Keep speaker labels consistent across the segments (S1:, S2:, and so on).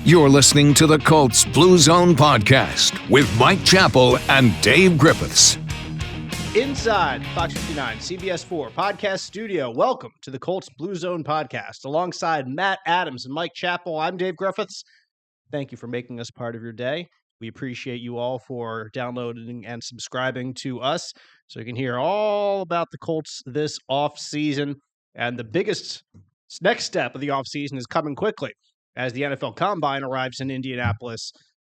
S1: You're listening to the Colts Blue Zone podcast with Mike Chappell and Dave Griffiths.
S2: Inside Fox 59, CBS 4 podcast studio. Welcome to the Colts Blue Zone podcast. Alongside Matt Adams and Mike Chappell, I'm Dave Griffiths. Thank you for making us part of your day. We appreciate you all for downloading and subscribing to us so you can hear all about the Colts this offseason. And the biggest next step of the offseason is coming quickly as the NFL Combine arrives in Indianapolis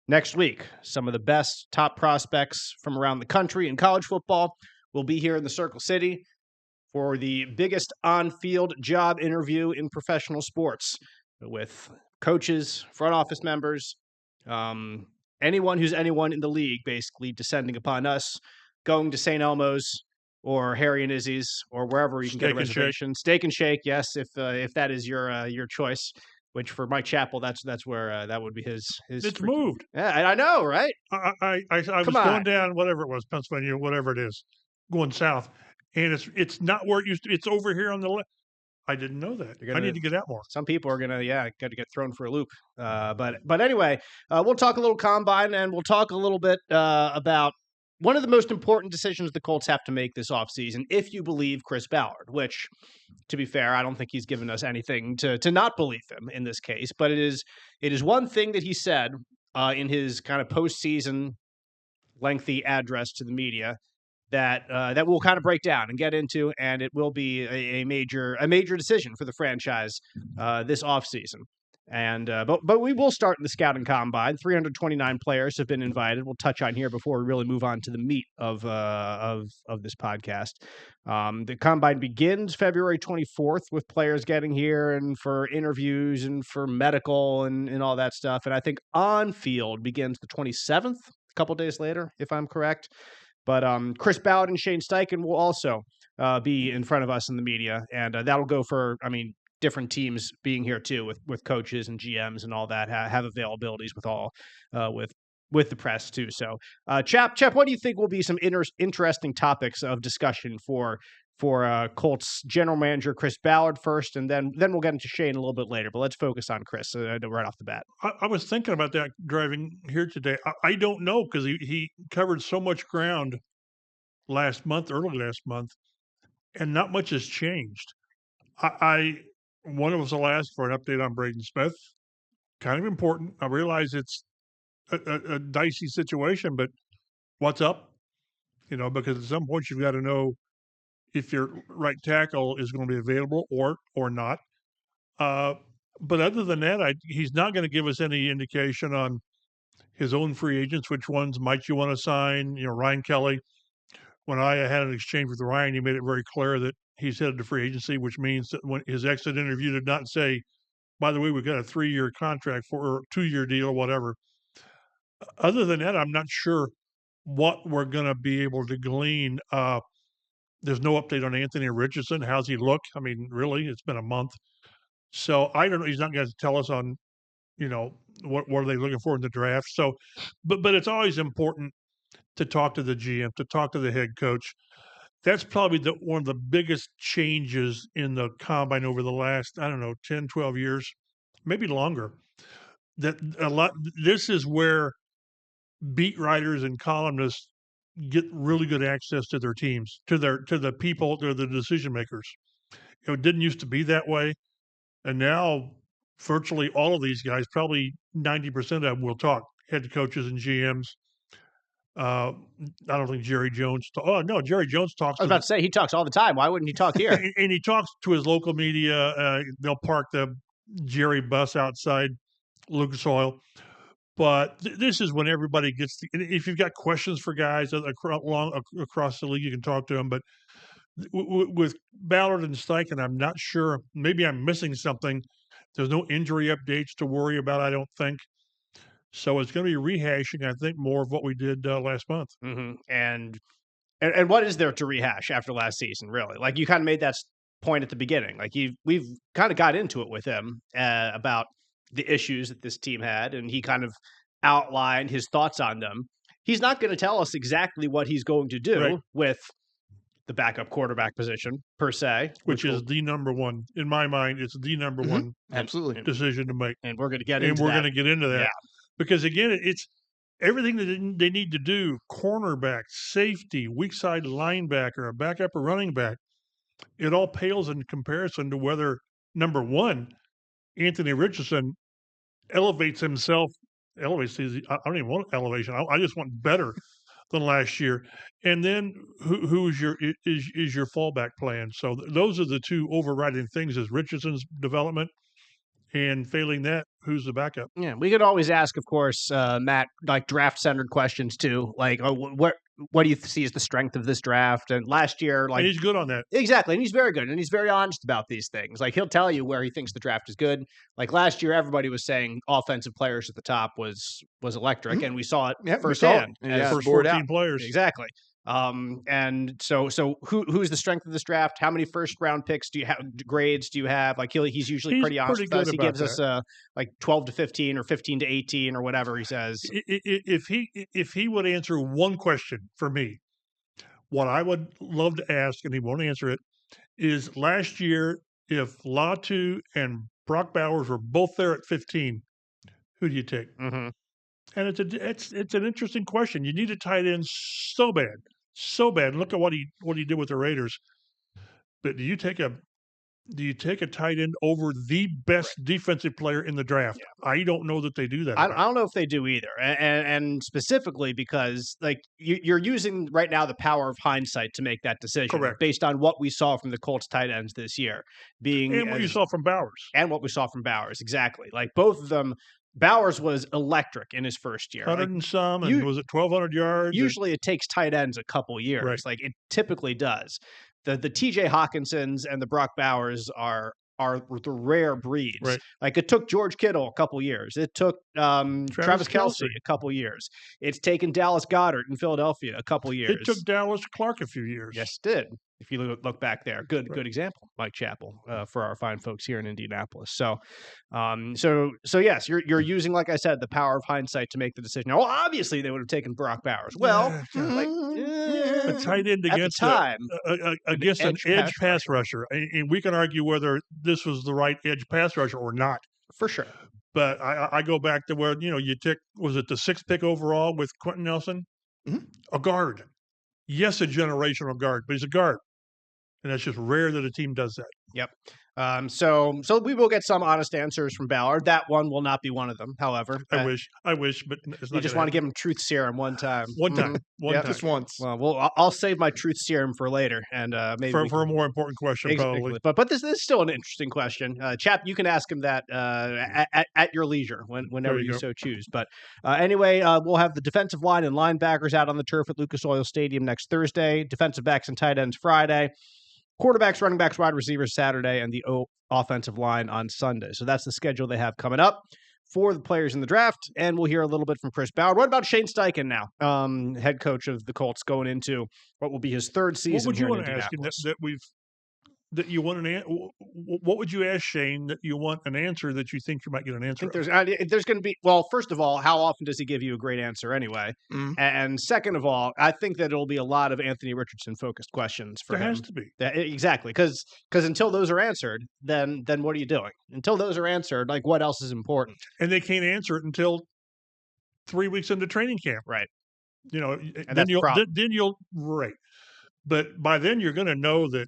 S2: next week. Some of the best top prospects from around the country in college football will be here in the Circle City for the biggest on-field job interview in professional sports with coaches, front office members, anyone who's anyone in the league basically descending upon us, going to St. Elmo's or Harry and Izzy's or wherever you can get a reservation. Steak and Shake, yes, if that is your choice. Which for Mike Chappell, that's where that would be his.
S3: It's moved.
S2: Yeah, I know, right?
S3: I was going down, whatever it was, Pennsylvania, whatever it is, going south, and it's not where it used to. It's over here on the left. I didn't know that. I need to get out more.
S2: Some people are gonna, got to get thrown for a loop. But anyway, we'll talk a little combine, and we'll talk a little bit about one of the most important decisions the Colts have to make this offseason, if you believe Chris Ballard, which, to be fair, I don't think he's given us anything to not believe him in this case. But it is one thing that he said in his kind of postseason lengthy address to the media that we'll kind of break down and get into, and it will be a major decision for the franchise this offseason. And but we will start in the scouting combine. 329 players have been invited. We'll touch on here before we really move on to the meat of this podcast. The combine begins February 24th with players getting here and for interviews and for medical and all that stuff. And I think on field begins the 27th, a couple days later, if I'm correct. But Chris Ballard and Shane Steichen will also be in front of us in the media, and that'll go for, different teams being here too, with coaches and GMs and all that have availabilities with all with the press too. So, Chap, what do you think will be some interesting topics of discussion for Colts general manager Chris Ballard first, and then we'll get into Shane a little bit later. But let's focus on Chris right off the bat.
S3: I was thinking about that driving here today. I don't know because he covered so much ground early last month, and not much has changed. One of us will ask for an update on Braden Smith. Kind of important. I realize it's a dicey situation, but what's up? Because at some point you've got to know if your right tackle is going to be available or not. But other than that, he's not going to give us any indication on his own free agents, which ones might you want to sign. Ryan Kelly. When I had an exchange with Ryan, he made it very clear that he's headed to free agency, which means that when his exit interview did not say, by the way, we've got a 3-year contract or a 2-year deal or whatever. Other than that, I'm not sure what we're going to be able to glean. There's no update on Anthony Richardson. How's he look? Really, it's been a month. So I don't know. He's not going to tell us on, what are they looking for in the draft. So, but it's always important to talk to the GM, to talk to the head coach. That's probably one of the biggest changes in the combine over the last, 10, 12 years, maybe longer. This is where beat writers and columnists get really good access to their teams, to the people, to the decision makers. It didn't used to be that way. And now virtually all of these guys, probably 90% of them will talk, head coaches and GMs. I don't think Jerry Jones. Jerry Jones talks.
S2: I was about to say he talks all the time. Why wouldn't he talk here?
S3: And he talks to his local media. They'll park the Jerry bus outside Lucas Oil. But this is when everybody gets. If you've got questions for guys across the league, you can talk to them. But with Ballard and Steichen, I'm not sure. Maybe I'm missing something. There's no injury updates to worry about, I don't think. So it's going to be rehashing, I think, more of what we did last month.
S2: Mm-hmm. And what is there to rehash after last season, really? Like, you kind of made that point at the beginning. Like, we've kind of got into it with him about the issues that this team had, and he kind of outlined his thoughts on them. He's not going to tell us exactly what he's going to do with the backup quarterback position per se,
S3: which is the number one in my mind. It's the number one
S4: Absolutely.
S3: decision to make,
S2: and we're going to get
S3: and
S2: into
S3: we're
S2: that.
S3: going to get into that
S2: Yeah.
S3: because again, it's everything that they need to do: cornerback, safety, weak side linebacker, a backup, or running back. It all pales in comparison to whether number one, Anthony Richardson elevates himself. I don't even want elevation. I just want better than last year. And then who is your fallback plan? So those are the two overriding things: is Richardson's development, and failing that, who's the backup?
S2: Yeah, we could always ask, of course, Matt, like draft-centered questions too. Like, what do you see as the strength of this draft? And last year, like,
S3: and he's good on that.
S2: Exactly, and he's very good, and he's very honest about these things. Like, he'll tell you where he thinks the draft is good. Like last year, everybody was saying offensive players at the top was electric, and we saw it firsthand.
S3: First 14 players.
S2: Exactly. And so who's the strength of this draft? How many first round picks do you have? Grades do you have? Like he's usually pretty honest with us. He gives us like 12 to 15 or 15 to 18 or whatever he says.
S3: If he would answer one question for me, what I would love to ask, and he won't answer it, is last year if Latu and Brock Bowers were both there at 15, who do you take?
S2: Mm-hmm.
S3: And it's an interesting question. You need a tight end so bad. And look at what he did with the Raiders. But do you take a tight end over the best defensive player in the draft? Yeah. I don't know that they do that.
S2: I don't know if they do either, and specifically because like you're using right now the power of hindsight to make that decision.
S3: Correct.
S2: Based on what we saw from the Colts tight ends this year,
S3: and what you saw from Bowers,
S2: exactly. Like both of them. Bowers was electric in his first year.
S3: 100 and some, and was it 1,200 yards?
S2: Usually it takes tight ends a couple years.
S3: Right.
S2: Like it typically does. The TJ Hawkinsons and the Brock Bowers are the rare breeds.
S3: Right.
S2: Like it took George Kittle a couple years. It took Travis Kelce a couple years. It's taken Dallas Goedert in Philadelphia a couple years.
S3: It took Dallas Clark a few years.
S2: Yes, it did. If you look back there, good example, Mike Chappell, for our fine folks here in Indianapolis. So yes, you're using, like I said, the power of hindsight to make the decision. Now, well, obviously they would have taken Brock Bowers. Well,
S3: a tight end against against an edge pass rusher, and we can argue whether this was the right edge pass rusher or not,
S2: for sure.
S3: But I go back to where you took, was it the 6th pick overall with Quentin Nelson, a guard. Yes, a generational guard, but he's a guard. And it's just rare that a team does that.
S2: Yep. So we will get some honest answers from Ballard. That one will not be one of them, however.
S3: I wish, but it's not.
S2: You just want to give him truth serum one time.
S3: One time.
S4: Just once.
S2: Well, I'll save my truth serum for later, and maybe
S3: for a more important question, probably.
S2: But this is still an interesting question. Chap, you can ask him that at your leisure whenever you so choose. But anyway, we'll have the defensive line and linebackers out on the turf at Lucas Oil Stadium next Thursday. Defensive backs and tight ends Friday. Quarterbacks, running backs, wide receivers Saturday, and the offensive line on Sunday. So that's the schedule they have coming up for the players in the draft. And we'll hear a little bit from Chris Ballard. What about Shane Steichen now, head coach of the Colts, going into what will be his third season?
S3: What would you want to ask him what would you ask Shane that you want an answer that you think you might get an answer?
S2: I think there's going to be, well, first of all, how often does he give you a great answer anyway? And second of all, I think that it'll be a lot of Anthony Richardson focused questions for him.
S3: There has to be.
S2: Exactly. Because until those are answered, then what are you doing? Until those are answered, like what else is important?
S3: And they can't answer it until 3 weeks into training camp.
S2: Right.
S3: Then you'll right. But by then you're going to know that,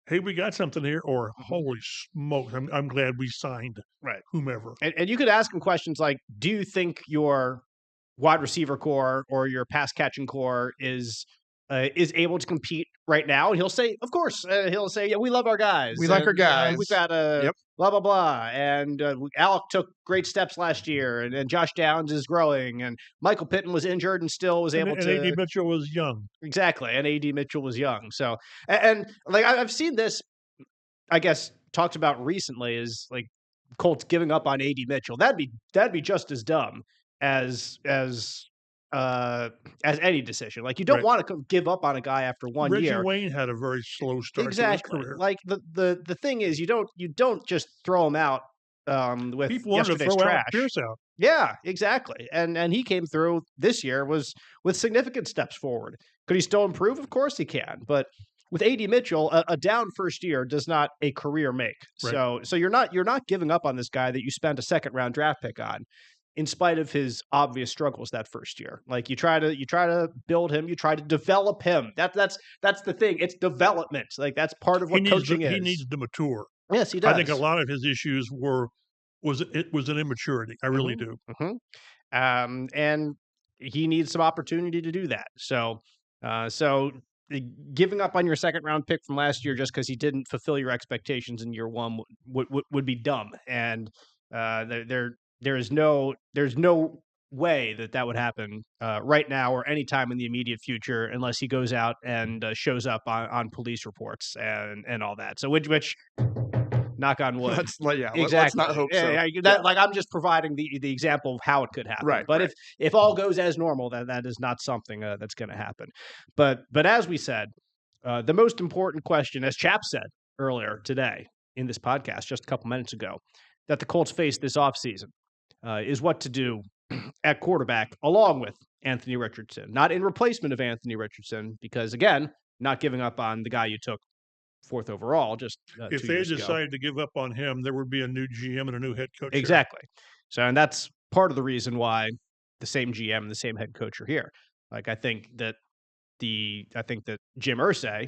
S3: hey, we got something here, or holy smoke, I'm glad we signed whomever.
S2: And you could ask him questions like, do you think your wide receiver core or your pass catching core is able to compete right now? And he'll say, of course. He'll say, yeah, we love our guys.
S4: We like our guys.
S2: We've got blah, blah, blah. And Alec took great steps last year, and Josh Downs is growing, and Michael Pittman was injured and still was able to.
S3: And A.D. Mitchell was young.
S2: Exactly. And A.D. Mitchell was young. So, and like I've seen this, I guess, talked about recently, is like Colts giving up on A.D. Mitchell. That'd be just as dumb as any decision. Like you don't want to give up on a guy after one year.
S3: Reggie Wayne had a very slow start to his career.
S2: Like the thing is, you don't just throw him out with
S3: people wanted to throw
S2: trash.
S3: Pierce out.
S2: Yeah, exactly. And he came through this year with significant steps forward. Could he still improve? Of course he can. But with A.D. Mitchell, a down first year does not a career make.
S3: Right.
S2: So you're not giving up on this guy that you spent a second round draft pick on, in spite of his obvious struggles that first year. Like you try to build him, you try to develop him. That's the thing. It's development. Like that's part of what coaching is.
S3: He needs to mature.
S2: Yes, he
S3: I think a
S2: does.
S3: lot of his issues was an immaturity. I really do.
S2: And he needs some opportunity to do that. So giving up on your second round pick from last year just because he didn't fulfill your expectations in year one would be dumb. And there's no way that would happen right now or anytime in the immediate future unless he goes out and shows up on police reports and all that. So which knock on wood.
S4: Exactly.
S2: Let's
S4: not hope so.
S2: Like I'm just providing the example of how it could happen.
S4: Right,
S2: But
S4: right.
S2: if all goes as normal, then that is not something that's going to happen. But as we said, the most important question, as Chap said earlier today in this podcast, just a couple minutes ago, that the Colts face this offseason is what to do at quarterback along with Anthony Richardson, not in replacement of Anthony Richardson, because again, not giving up on the guy you took 4th overall just
S3: If
S2: 2
S3: they
S2: years ago.
S3: decided to give up on him, there would be a new GM and a new head coach.
S2: Exactly. So, and that's part of the reason why the same GM and the same head coach are here. Like, I think that Jim Irsay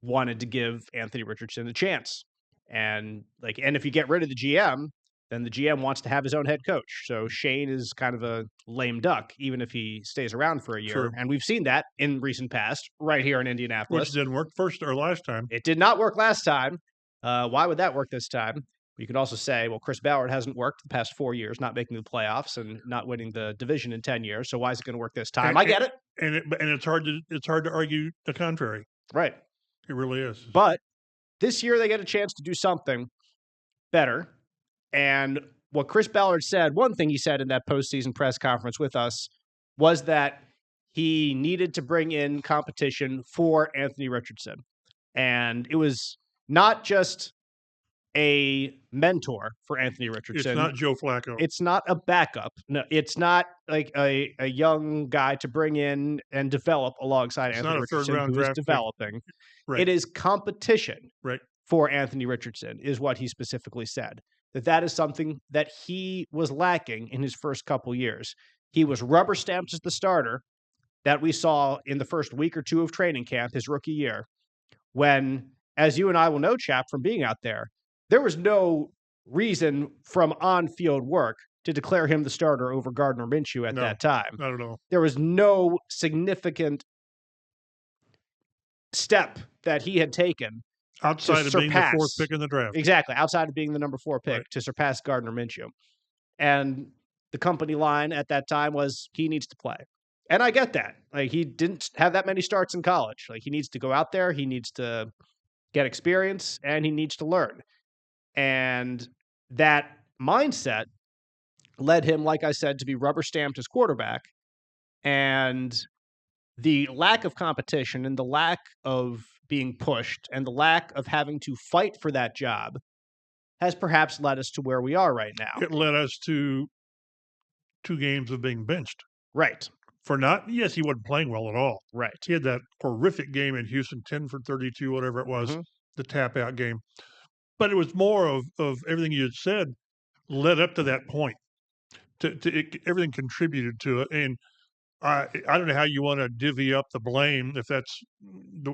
S2: wanted to give Anthony Richardson a chance, and if you get rid of the GM, then the GM wants to have his own head coach. So Shane is kind of a lame duck, even if he stays around for a year.
S3: True.
S2: And we've seen that in recent past, right here in Indianapolis.
S3: Which didn't work first or last time.
S2: It did not work last time. Why would that work this time? You could also say, well, Chris Ballard hasn't worked the past 4 years, not making the playoffs and not winning the division in 10 years. So why is it going to work this time? I get it.
S3: And it's hard to argue the contrary.
S2: Right.
S3: It really is.
S2: But this year they get a chance to do something better. And what Chris Ballard said, one thing he said in that postseason press conference with us was that he needed to bring in competition for Anthony Richardson. And it was not just a mentor for Anthony Richardson.
S3: It's not Joe Flacco.
S2: It's not a backup. No, it's not like a young guy to bring in and develop alongside Anthony Richardson, who is developing.
S3: Right.
S2: It is competition
S3: right.
S2: for Anthony Richardson, is what he specifically said. That is something that he was lacking in his first couple years. He was rubber stamped as the starter that we saw in the first week or two of training camp, his rookie year, when, as you and I will know, Chap, from being out there was no reason from on-field work to declare him the starter over Gardner Minshew at that time.
S3: Not at all.
S2: There was no significant step that he had taken
S3: outside of being the 4th pick in the draft.
S2: Exactly. Outside of being the number 4 pick to surpass Gardner Minshew. And the company line at that time was he needs to play. And I get that. Like, he didn't have that many starts in college. Like, he needs to go out there, he needs to get experience, and he needs to learn. And that mindset led him, like I said, to be rubber stamped as quarterback. And the lack of competition and the lack of being pushed and the lack of having to fight for that job has perhaps led us to where we are right now.
S3: It led us to 2 games of being benched.
S2: Right.
S3: Yes, he wasn't playing well at all.
S2: Right.
S3: He had that horrific game in Houston, 10 for 32, whatever it was, the tap-out game. But it was more of everything you had said led up to that point. Everything contributed to it. And I don't know how you want to divvy up the blame, if that's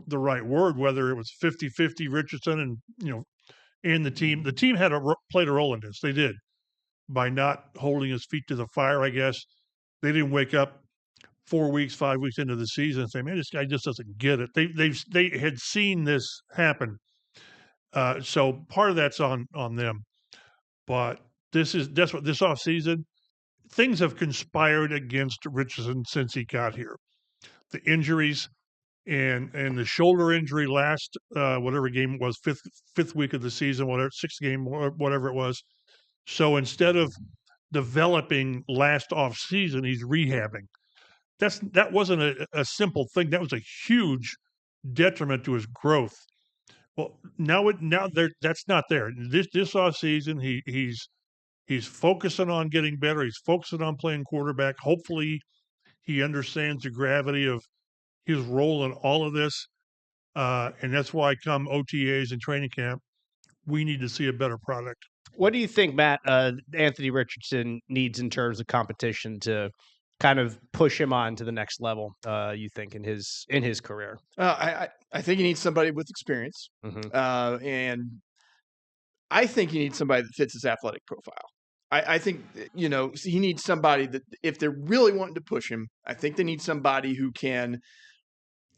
S3: the right word, whether it was 50-50 Richardson and the team. The team played a role in this. They did. By not holding his feet to the fire, I guess. They didn't wake up 5 weeks into the season and say, man, this guy just doesn't get it. They had seen this happen. So part of that's on them. But that's what this offseason, things have conspired against Richardson since he got here. The injuries and the shoulder injury last whatever game it was, fifth week of the season, whatever, 6th game, whatever it was. So instead of developing last offseason, he's rehabbing. That wasn't a simple thing. That was a huge detriment to his growth. Well, that's not there. This offseason, he's focusing on getting better. He's focusing on playing quarterback. Hopefully, he understands the gravity of his role in all of this. And that's why come OTAs and training camp, we need to see a better product.
S2: What do you think, Matt, Anthony Richardson needs in terms of competition to kind of push him on to the next level, you think, in his career?
S4: I think he needs somebody with experience. And I think he needs somebody that fits his athletic profile. I think, he needs somebody that if they're really wanting to push him, I think they need somebody who can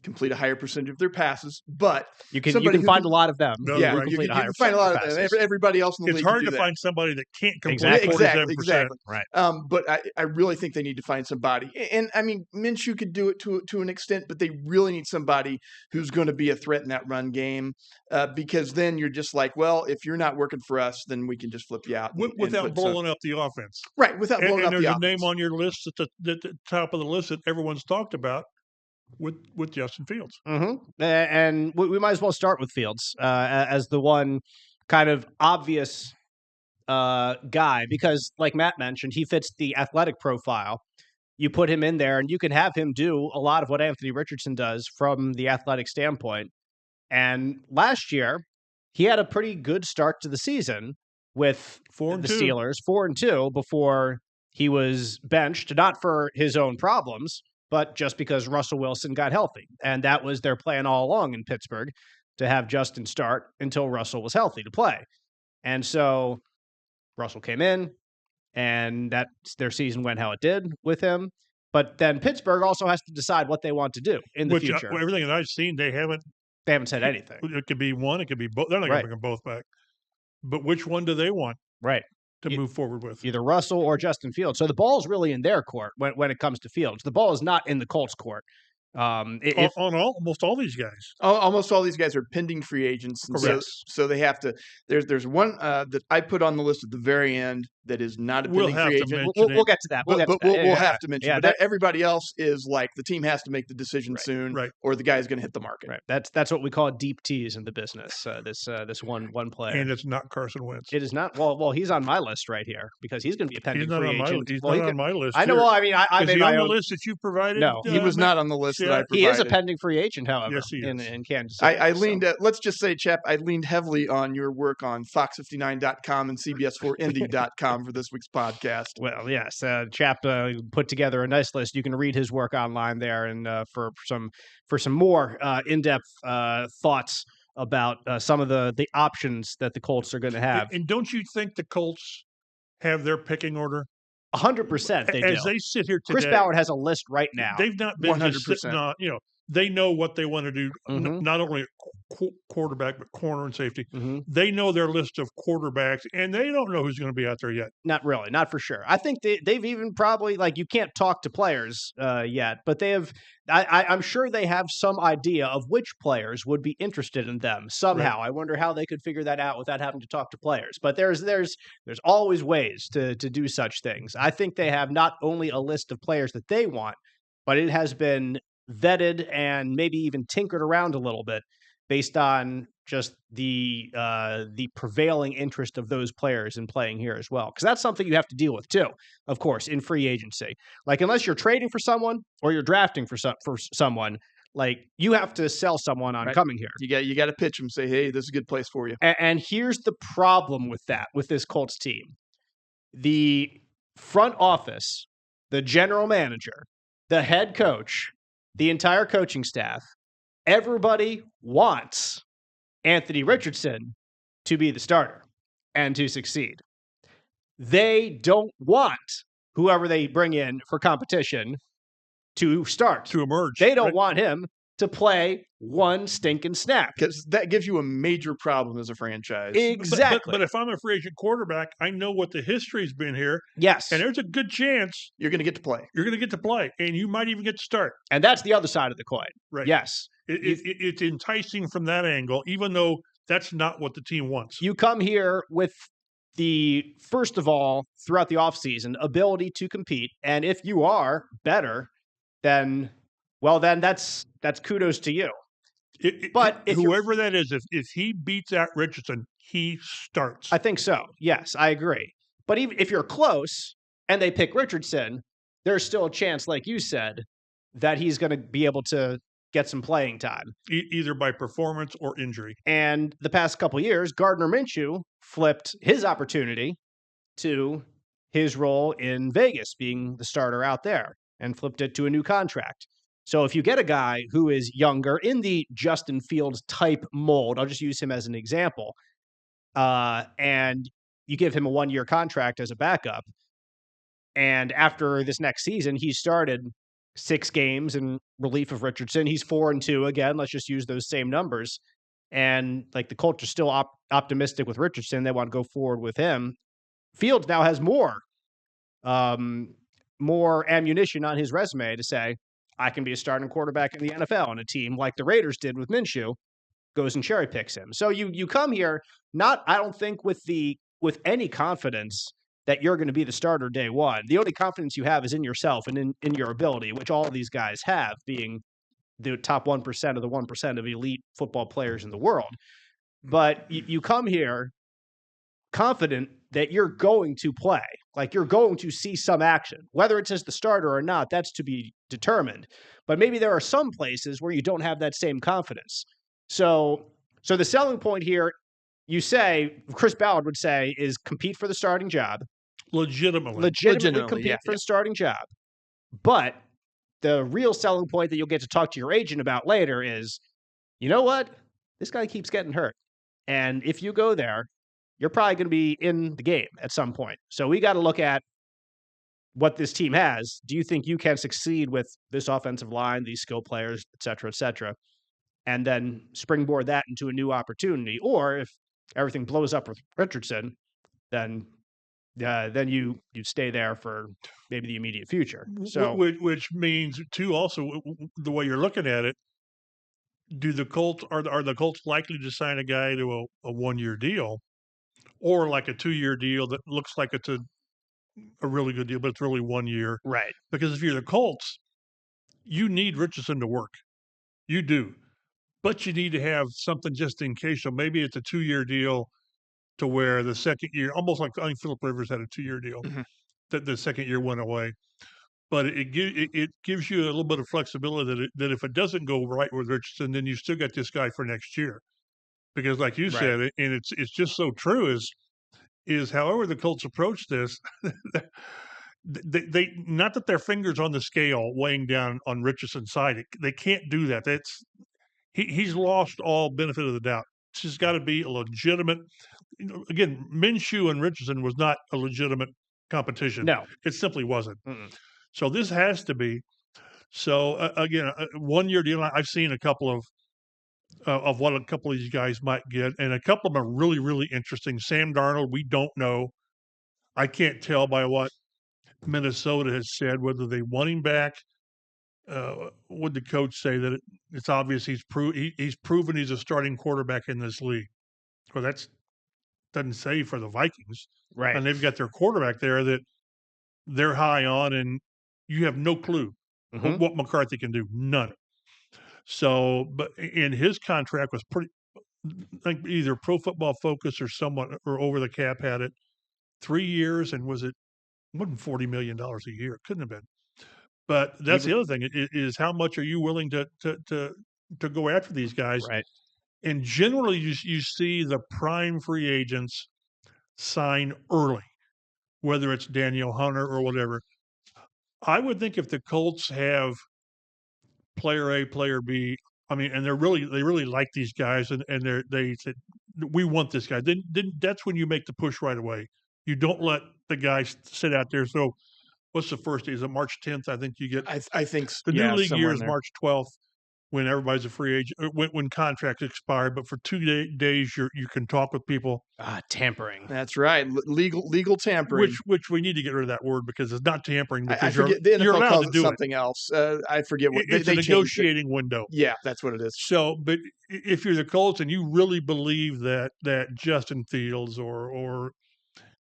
S4: complete a higher percentage of their passes, but
S2: you can find a lot of them.
S3: No,
S4: yeah,
S3: right.
S4: you can find a lot of them. Everybody else in the
S3: it's
S4: league
S3: hard
S4: can
S3: to
S4: do
S3: find somebody that can't complete
S4: exactly.
S3: 47%.
S2: Right.
S4: But I really think they need to find somebody. And I mean, Minshew could do it to an extent, but they really need somebody who's going to be a threat in that run game, because then you're just like, well, if you're not working for us, then we can just flip you out.
S3: Without blowing up the offense.
S4: Right, without blowing up the offense.
S3: And there's a name on your list at the top of the list that everyone's talked about with Justin Fields.
S2: And we might as well start with Fields as the one kind of obvious guy, because like Matt mentioned, he fits the athletic profile. You put him in there and you can have him do a lot of what Anthony Richardson does from the athletic standpoint. And last year, he had a pretty good start to the season with the Steelers, 4-2, before he was benched, not for his own problems, but just because Russell Wilson got healthy. And that was their plan all along in Pittsburgh, to have Justin start until Russell was healthy to play. And so Russell came in, and their season went how it did with him. But then Pittsburgh also has to decide what they want to do in the future.
S3: Everything that I've seen, they haven't
S2: said anything.
S3: It could be one, it could be both. They're not going to bring them both back. But which one do they want?
S2: Right.
S3: To move forward with
S2: either Russell or Justin Fields. So the ball's really in their court when it comes to Fields. The ball is not in the Colts' court.
S3: Almost all these guys.
S4: Almost all these guys are pending free agents. And so they have to. There's one that I put on the list at the very end that is not a pending free agent.
S2: We'll get to that. We'll
S4: have to mention it. But everybody else is like, the team has to make the decision soon, or the guy's going to hit the market.
S2: Right. That's what we call deep teas in the business. This one player.
S3: And it's not Carson Wentz.
S2: It is not. Well, he's on my list right here because he's going to be a pending free agent.
S3: He's not on my list.
S2: I know. Well, I mean, I made my
S3: own list that you provided.
S4: No, he was not on the list that I provided.
S2: He is a pending free agent, however.
S3: Yes, he is.
S2: In Kansas City.
S4: I leaned. Let's just say, Chap, I leaned heavily on your work on Fox59.com and CBS4Indy.com for this week's podcast.
S2: Well, yes, Chap put together a nice list. You can read his work online there, and for some more in-depth thoughts about some of the options that the Colts are going to have.
S3: And don't you think the Colts have their picking order?
S2: 100% they do.
S3: As they sit here today,
S2: Chris Ballard has a list right now.
S3: They've not been 100%. They know what they want to do, not only quarterback, but corner and safety. They know their list of quarterbacks, and they don't know who's going to be out there yet.
S2: Not really, not for sure. I think they've even probably, you can't talk to players yet, but they have. I'm sure they have some idea of which players would be interested in them somehow. Right. I wonder how they could figure that out without having to talk to players. But there's always ways to do such things. I think they have not only a list of players that they want, but it has been vetted and maybe even tinkered around a little bit based on just the prevailing interest of those players in playing here as well. Because that's something you have to deal with too, of course, in free agency. Unless you're trading for someone or you're drafting for someone, you have to sell someone on coming here.
S4: You got to pitch them, say, hey, this is a good place for you.
S2: And here's the problem with this Colts team. The front office, the general manager, the head coach, the entire coaching staff, everybody wants Anthony Richardson to be the starter and to succeed. They don't want whoever they bring in for competition to start.
S3: To emerge.
S2: They don't want him to play one stinking snap.
S4: Because that gives you a major problem as a franchise.
S2: Exactly.
S3: But if I'm a free agent quarterback, I know what the history's been here.
S2: Yes.
S3: And there's a good chance
S4: you're going to get to play.
S3: You're going to get to play. And you might even get to start.
S2: And that's the other side of the coin.
S3: Right.
S2: Yes.
S3: It's enticing from that angle, even though that's not what the team wants.
S2: You come here with first of all, throughout the offseason, ability to compete. And if you are better, then that's kudos to you. But
S3: whoever that is, if he beats out Richardson, he starts.
S2: I think so. Yes, I agree. But even if you're close and they pick Richardson, there's still a chance, like you said, that he's going to be able to get some playing time.
S3: Either by performance or injury.
S2: And the past couple of years, Gardner Minshew flipped his opportunity to his role in Vegas, being the starter out there, and flipped it to a new contract. So if you get a guy who is younger in the Justin Fields type mold, I'll just use him as an example, and you give him a 1-year contract as a backup, and after this next season, he started 6 games in relief of Richardson. He's 4-2 again. Let's just use those same numbers. And like the Colts are still optimistic with Richardson. They want to go forward with him. Fields now has more ammunition on his resume to say, I can be a starting quarterback in the NFL, and a team like the Raiders did with Minshew goes and cherry picks him. So you come here I don't think with any confidence that you're going to be the starter day one. The only confidence you have is in yourself and in your ability, which all of these guys have, being the top 1% of the 1% of elite football players in the world. But you come here confident that you're going to play, like you're going to see some action, whether it's as the starter or not, that's to be determined. But maybe there are some places where you don't have that same confidence. So the selling point here, you say, Chris Ballard would say, is compete for the starting job.
S3: Legitimately
S2: compete for the starting job. But the real selling point that you'll get to talk to your agent about later is, you know what? This guy keeps getting hurt. And if you go there, you're probably going to be in the game at some point. So we got to look at what this team has. Do you think you can succeed with this offensive line, these skill players, et cetera, and then springboard that into a new opportunity? Or if everything blows up with Richardson, then you stay there for maybe the immediate future. So,
S3: which means too, also the way you're looking at it, are the Colts likely to sign a guy to a 1-year deal, or like a 2-year deal that looks like it's a really good deal, but it's really 1 year?
S2: Right.
S3: Because if you're the Colts, you need Richardson to work. You do. But you need to have something just in case. So maybe it's a 2-year deal to where the second year, almost like I think Phillip Rivers had a 2-year deal, that the second year went away. But it gives you a little bit of flexibility that if it doesn't go right with Richardson, then you still got this guy for next year. Because like you said, and it's just so true, is however the Colts approach this, they not that their fingers on the scale weighing down on Richardson's side. They can't do that. He's lost all benefit of the doubt. It's just got to be a legitimate. Again, Minshew and Richardson was not a legitimate competition.
S2: No,
S3: it simply wasn't.
S2: Mm-mm.
S3: So this has to be. So again, a 1-year deal. I've seen a couple of what a couple of these guys might get, and a couple of them are really, really interesting. Sam Darnold, we don't know. I can't tell by what Minnesota has said whether they want him back. Would the coach say that it's obvious he's proven he's a starting quarterback in this league? Well, that's doesn't say for the Vikings,
S2: right?
S3: And they've got their quarterback there that they're high on, and you have no clue what McCarthy can do. None. So, but in his contract was pretty, like either Pro Football Focus or someone or Over the Cap had it 3 years, and wasn't $40 million a year? It couldn't have been. But that's the other thing is how much are you willing to go after these guys?
S2: Right.
S3: And generally, you see the prime free agents sign early, whether it's Daniel Hunter or whatever. I would think if the Colts have player A, player B, I mean, and they really like these guys, and they said we want this guy. Then that's when you make the push right away. You don't let the guys sit out there. So, what's the first day? Is it March 10th? I think you get.
S4: I think
S3: the new league year is March 12th, when everybody's a free agent, when contracts expire. But for 2 days, you can talk with people.
S2: Tampering.
S4: That's right, legal tampering.
S3: Which we need to get rid of that word because it's not tampering. Because
S4: I forget the NFL
S3: you're allowed
S4: calls
S3: to
S4: it
S3: do
S4: something else. I forget what
S3: it's
S4: they
S3: a negotiating window.
S4: Yeah, that's what it is.
S3: So, but if you're the Colts and you really believe that Justin Fields or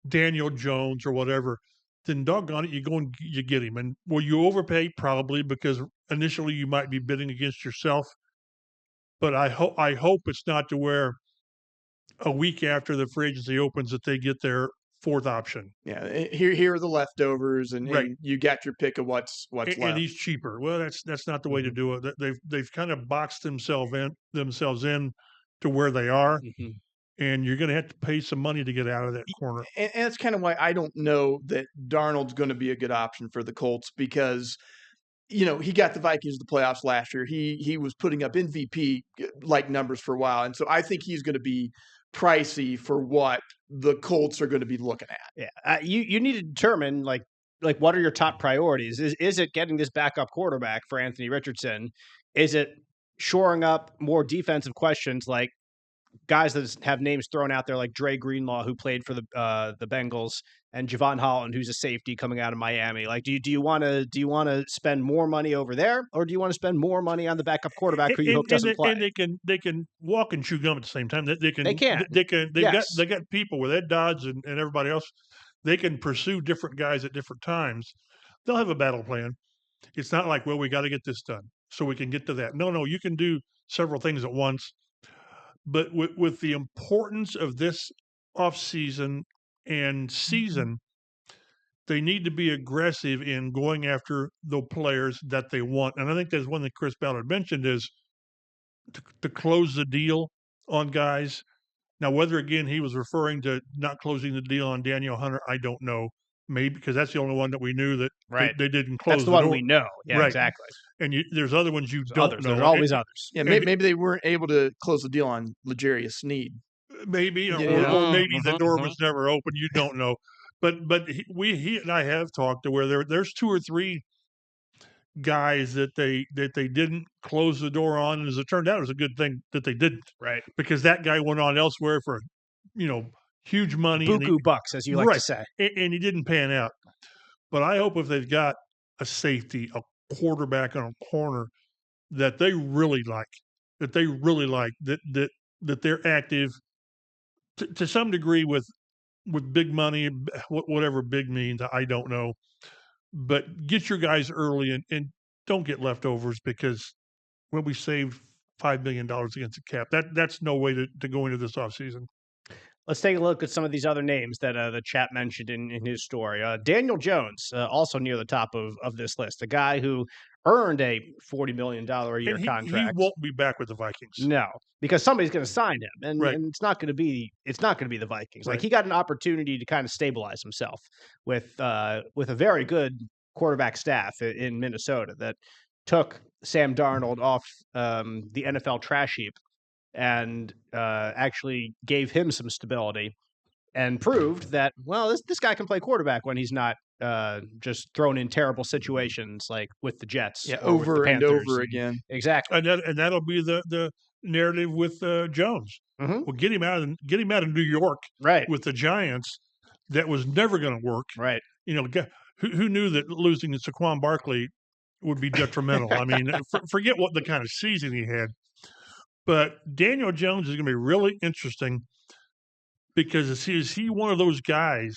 S3: Daniel Jones or whatever, then doggone it, you go and you get him. And will you overpay? Probably, because initially you might be bidding against yourself. But I hope it's not to where a week after the free agency opens that they get their fourth option.
S4: Yeah, here are the leftovers, and you got your pick of what's left.
S3: And he's cheaper. Well, that's not the way to do it. They've kind of boxed themselves in to where they are, and you're going to have to pay some money to get out of that corner.
S4: And that's kind of why I don't know that Darnold's going to be a good option for the Colts, because he got the Vikings to the playoffs last year. He was putting up MVP like numbers for a while, and so I think he's going to be pricey for what the Colts are going to be looking at.
S2: Yeah, you need to determine like what are your top priorities? Is it getting this backup quarterback for Anthony Richardson? Is it shoring up more defensive questions like guys that have names thrown out there like Dre Greenlaw, who played for the Bengals, and Javon Holland, who's a safety coming out of Miami? Like, do you want to spend more money over there, or do you want to spend more money on the backup quarterback who you hope doesn't play?
S3: And they can walk and chew gum at the same time. They can. They got people with Ed Dodds and everybody else. They can pursue different guys at different times. They'll have a battle plan. It's not like, well, we got to get this done so we can get to that. No, you can do several things at once. But with the importance of this offseason and season, they need to be aggressive in going after the players that they want. And I think there's one that Chris Ballard mentioned is to close the deal on guys. Now, whether, again, he was referring to not closing the deal on Daniel Hunter, I don't know. Maybe because that's the only one that we knew that they didn't close.
S2: That's the one we know. Yeah, exactly.
S3: And there's other ones you don't know.
S2: There's always others.
S4: Yeah, maybe they weren't able to close the deal on L'Jarius Sneed.
S3: Maybe, or maybe the door was never open. You don't know. But he and I have talked to where there's two or three guys that they didn't close the door on, and as it turned out, it was a good thing that they didn't.
S2: Right.
S3: Because that guy went on elsewhere for huge money.
S2: Buku bucks, as you like to say.
S3: And he didn't pan out. But I hope if they've got a safety, a quarterback on a corner that they really like, that they're active to some degree with big money, whatever big means, I don't know. But get your guys early and don't get leftovers, because when we saved $5 million against the cap, that's no way to go into this offseason.
S2: Let's take a look at some of these other names that the chat mentioned in his story. Daniel Jones, also near the top of this list, a guy who earned a $40 million a year contract.
S3: He won't be back with the Vikings.
S2: No, because somebody's going to sign him, and it's not going to be the Vikings.
S3: Right.
S2: Like, he got an opportunity to kind of stabilize himself with a very good quarterback staff in Minnesota that took Sam Darnold off the NFL trash heap and actually gave him some stability and proved that, well, this guy can play quarterback when he's not just thrown in terrible situations like with the Jets.
S4: Yeah, over and over again.
S2: Exactly.
S3: And that'll be the narrative with Jones.
S2: Mm-hmm.
S3: Well, get him out of New York,
S2: right,
S3: with the Giants. That was never going to work.
S2: Right.
S3: Who knew that losing to Saquon Barkley would be detrimental? I mean, forget what the kind of season he had. But Daniel Jones is going to be really interesting, because is he one of those guys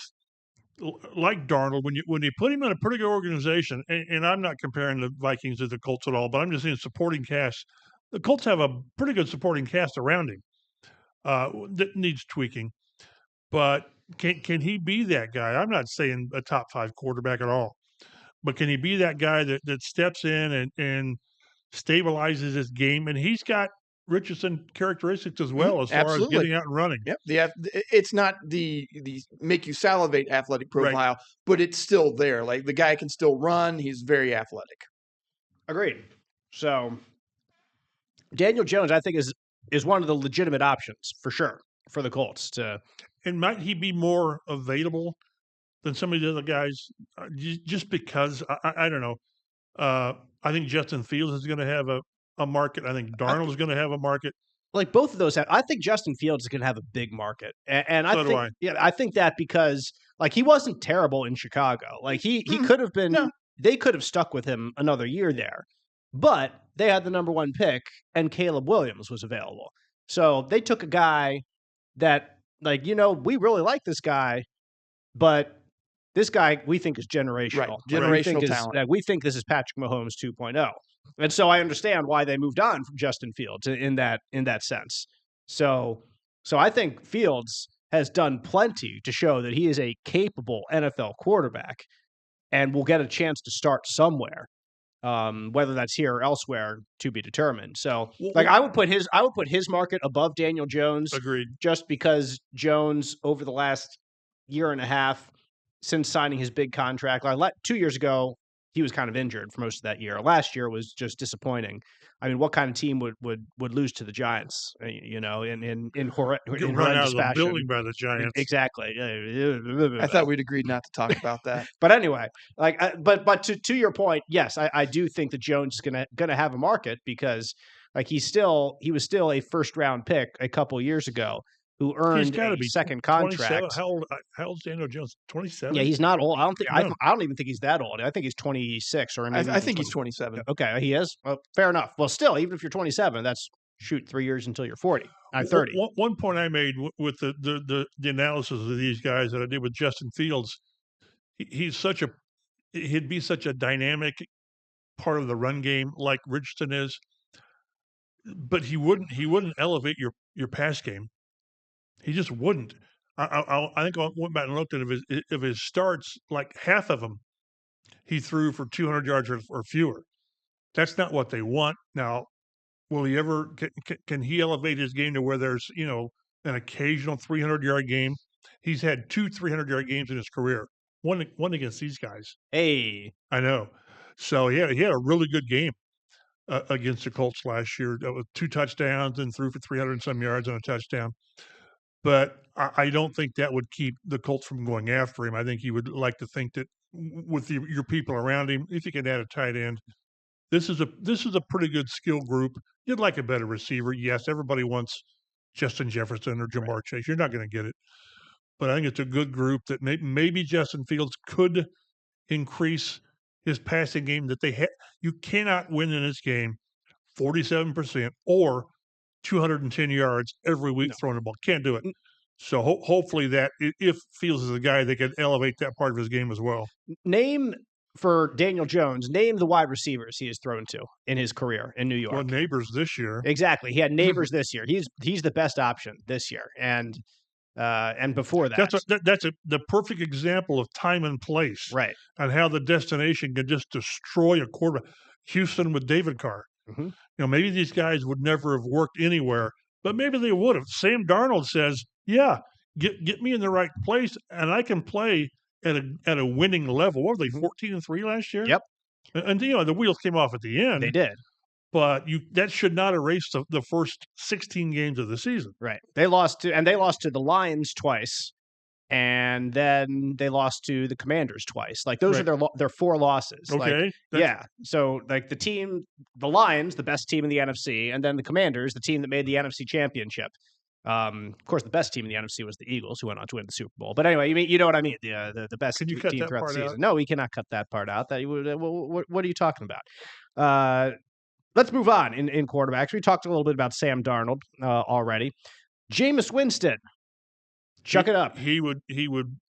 S3: like Darnold, when you put him in a pretty good organization, and I'm not comparing the Vikings to the Colts at all, but I'm just saying supporting cast. The Colts have a pretty good supporting cast around him that needs tweaking. But can he be that guy? I'm not saying a top 5 quarterback at all, but can he be that guy that steps in and stabilizes his game? And he's got Richardson characteristics as well, as far as getting out and running.
S4: Yep. It's not the make you salivate athletic profile, but it's still there. Like, the guy can still run. He's very athletic.
S2: Agreed. So Daniel Jones, I think, is one of the legitimate options for sure for the Colts.
S3: And might he be more available than some of the other guys? Just because I don't know. I think Justin Fields is going to have a market. I think Darnold is going to have a market.
S2: Like, both of those I think Justin Fields is going to have a big market. And
S3: So do I.
S2: Yeah, I think that because, like, he wasn't terrible in Chicago. Like, he could have been they could have stuck with him another year there. But they had the number 1 pick, and Caleb Williams was available. So they took a guy that, like, we really like this guy, but this guy we think is generational.
S4: Right. Generational talent.
S2: We think this is Patrick Mahomes 2.0. And so I understand why they moved on from Justin Fields in that sense. So I think Fields has done plenty to show that he is a capable NFL quarterback and will get a chance to start somewhere. Whether that's here or elsewhere to be determined. So, like, I would put his market above Daniel Jones.
S3: Agreed.
S2: Just because Jones over the last year and a half since signing his big contract, 2 years ago he was kind of injured for most of that year. Last year was just disappointing. I mean, what kind of team would lose to the Giants? In
S3: Get run out
S2: horrendous
S3: of the
S2: fashion?
S3: building by the Giants.
S2: Exactly.
S4: I thought we'd agreed not to talk about that.
S2: But anyway, but to your point, yes, I do think that Jones is gonna have a market because he was still a first round pick a couple years ago who earned a second contract.
S3: How old's Daniel Jones? 27.
S2: Yeah, he's not old. I don't even think he's that old. I think he's 26 or maybe
S4: I think he's 27.
S2: Okay, he is. Well, fair enough. Well, still, even if you're 27, that's 3 years until you're 40. I'm 30.
S3: One point I made with the analysis of these guys that I did with Justin Fields, he'd be such a dynamic part of the run game like Richardson is, but he wouldn't elevate your pass game. He just wouldn't. I think I went back and looked at his starts, like half of them he threw for 200 yards or fewer. That's not what they want. Now, will he ever can he elevate his game to where there's an occasional 300-yard game? He's had 2 300-yard games in his career. One against these guys.
S2: Hey,
S3: I know. So he had a really good game against the Colts last year with 2 touchdowns and threw for 300 and some yards and a touchdown. But I don't think that would keep the Colts from going after him. I think you would like to think that with your people around him, if you can add a tight end, this is a pretty good skill group. You'd like a better receiver. Yes, everybody wants Justin Jefferson or Jamar Chase. You're not going to get it. But I think it's a good group that maybe Justin Fields could increase his passing game that they have. You cannot win in this game 47% or 210 yards every week throwing the ball. Can't do it. So hopefully that if Fields is a guy that can elevate that part of his game as well.
S2: For Daniel Jones, name the wide receivers he has thrown to in his career in New York.
S3: Well, Neighbors this year.
S2: Exactly. He had Neighbors this year. He's the best option this year. And before that.
S3: That's the perfect example of time and place.
S2: Right.
S3: And how the destination can just destroy a quarterback. Houston with David Carr.
S2: Mm-hmm.
S3: Maybe these guys would never have worked anywhere, but maybe they would have. Sam Darnold says, yeah, get me in the right place, and I can play at a winning level. What were they, 14-3 last year?
S2: Yep.
S3: And the wheels came off at the end.
S2: They did.
S3: But that should not erase the first 16 games of the season.
S2: Right. They lost to the Lions twice, and then they lost to the Commanders twice. Those are their 4 losses.
S3: Okay.
S2: So the Lions, the best team in the NFC, and then the Commanders, the team that made the NFC Championship. Of course, the best team in the NFC was the Eagles, who went on to win the Super Bowl. But anyway, you know what I mean? The best
S3: Can you
S2: team
S3: cut that
S2: throughout
S3: part
S2: the season.
S3: out?
S2: No, we cannot cut that part out. What are you talking about? Let's move on in quarterbacks. We talked a little bit about Sam Darnold already. Jameis Winston, chuck it up.
S3: He would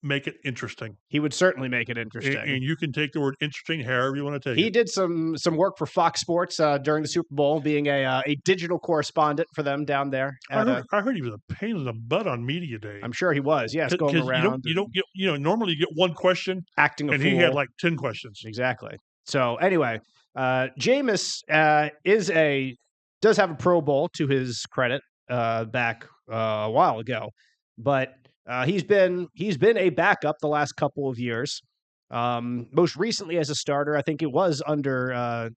S3: make it interesting.
S2: He would certainly make it interesting.
S3: And you can take the word interesting however you want to take it.
S2: He did some work for Fox Sports during the Super Bowl, being a digital correspondent for them down there.
S3: I heard he was a pain in the butt on media day.
S2: I'm sure he was. Yes, going around.
S3: You don't get normally you get one question,
S2: acting a fool.
S3: And he had like 10 questions.
S2: Exactly. So anyway, Jameis does have a Pro Bowl to his credit back a while ago, but he's been a backup the last couple of years. Most recently as a starter, I think it was under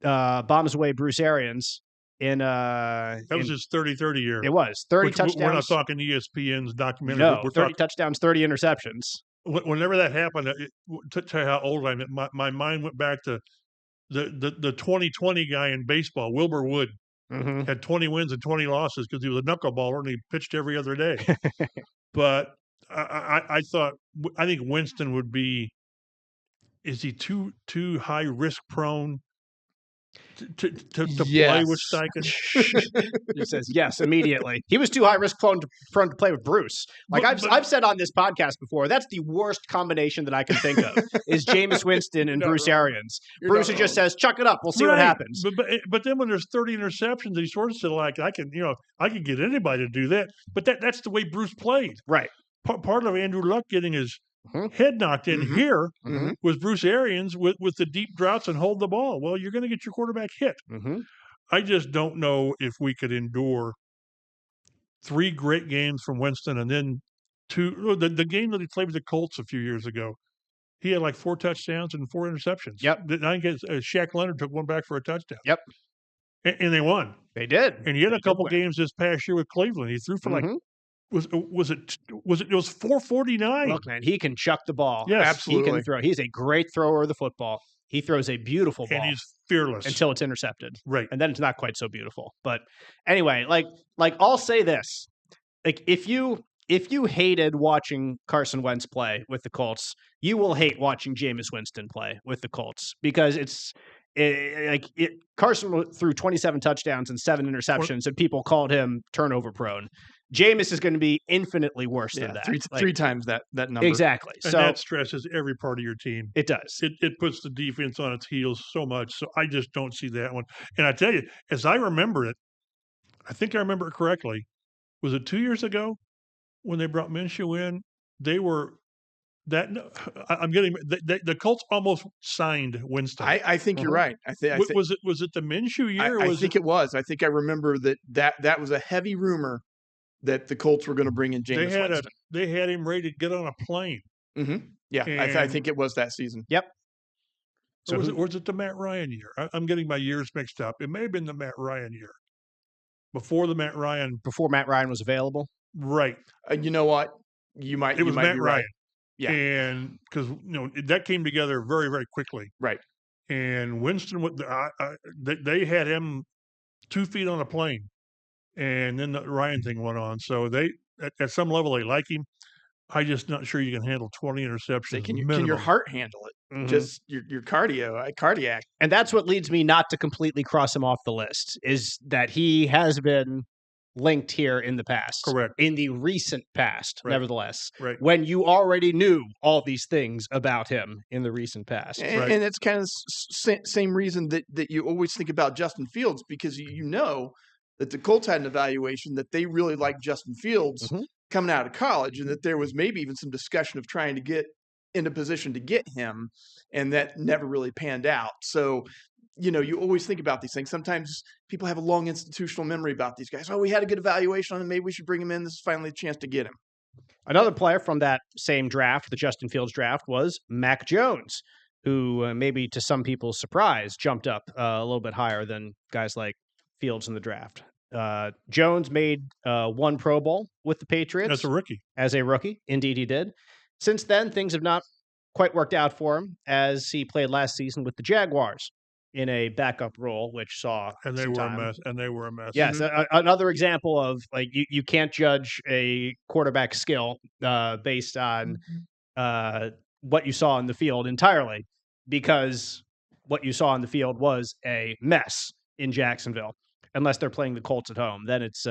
S2: Bombs Away Bruce Arians
S3: that was his 30-30 year.
S2: It was 30 touchdowns.
S3: We're not talking ESPN's documentary.
S2: No,
S3: we're
S2: 30 touchdowns, 30 interceptions.
S3: Whenever that happened, to tell you how old I am, my mind went back to the 2020 guy in baseball, Wilbur Wood.
S2: Mm-hmm.
S3: Had 20 wins and 20 losses because he was a knuckleballer and he pitched every other day. But I think Winston would be. Is he too high risk prone? to play
S4: Yes.
S3: with Steichen?
S2: He says yes immediately. He was too high risk prone to play with Bruce. Like I've said on this podcast before, that's the worst combination that I can think of is Jameis Winston and Bruce Arians. Bruce just says, "Chuck it up, we'll see what happens."
S3: But then when there's 30 interceptions, he sort of said like I can get anybody to do that. But that's the way Bruce played.
S2: Right.
S3: Part of Andrew Luck getting his head knocked in here was Bruce Arians with the deep droughts and hold the ball. Well, you're going to get your quarterback hit. I just don't know if we could endure 3 great games from Winston and then the game that he played with the Colts a few years ago. He had like 4 touchdowns and 4 interceptions.
S2: Yep.
S3: I guess Shaq Leonard took one back for a touchdown.
S2: Yep.
S3: And they won.
S2: They did.
S3: And he had a couple games this past year with Cleveland. He threw for like was it 449?
S2: Look, man, he can chuck the ball.
S3: Yes,
S4: absolutely.
S2: He can throw. He's a great thrower of the football. He throws a beautiful ball.
S3: And he's fearless.
S2: Until it's intercepted.
S3: Right.
S2: And then it's not quite so beautiful. But anyway, like I'll say this. Like if you hated watching Carson Wentz play with the Colts, you will hate watching Jameis Winston play with the Colts because Carson threw 27 touchdowns and 7 interceptions, and people called him turnover prone. Jameis is going to be infinitely worse than that.
S4: Three times that number.
S2: Exactly.
S3: And
S2: so
S3: that stresses every part of your team.
S2: It does.
S3: It puts the defense on its heels so much. So I just don't see that one. And I tell you, as I remember it, I think I remember it correctly. Was it 2 years ago when they brought Minshew in? They were that. I'm getting the Colts almost signed Winston.
S4: I think you're right. I think
S3: was it the Minshew year?
S4: I think it was. I think I remember that was a heavy rumor that the Colts were going to bring in Jameis Winston.
S3: They had him ready to get on a plane.
S4: Yeah, I think it was that season.
S2: Yep.
S3: So or was it the Matt Ryan year? I'm getting my years mixed up. It may have been the Matt Ryan year. Before Matt Ryan
S2: was available.
S3: Right.
S4: You know what? It was
S3: Matt Ryan.
S4: Right. Yeah.
S3: And because that came together very, very quickly.
S4: Right.
S3: And Winston, they had him 2 feet on a plane. And then the Ryan thing went on. So they, at some level, they like him. I'm just not sure you can handle 20 interceptions.
S4: Can your heart handle it? Just your cardiac.
S2: And that's what leads me not to completely cross him off the list, is that he has been linked here in the past.
S3: Correct.
S2: In the recent past, nevertheless.
S3: Right.
S2: When you already knew all these things about him in the recent past.
S4: And it's kind of the same reason that you always think about Justin Fields, because you know that the Colts had an evaluation that they really liked Justin Fields coming out of college, and that there was maybe even some discussion of trying to get in a position to get him, and that never really panned out. So, you always think about these things. Sometimes people have a long institutional memory about these guys. Oh, we had a good evaluation on him. Maybe we should bring him in. This is finally a chance to get him.
S2: Another player from that same draft, the Justin Fields draft, was Mac Jones, who maybe to some people's surprise jumped up a little bit higher than guys like Fields in the draft. Jones made 1 Pro Bowl with the Patriots. As a rookie. Indeed, he did. Since then, things have not quite worked out for him, as he played last season with the Jaguars in a backup role, which saw
S3: and they were a mess.
S2: Yes, another example of like you can't judge a quarterback skill based on what you saw in the field entirely, because what you saw in the field was a mess in Jacksonville. Unless they're playing the Colts at home, then it's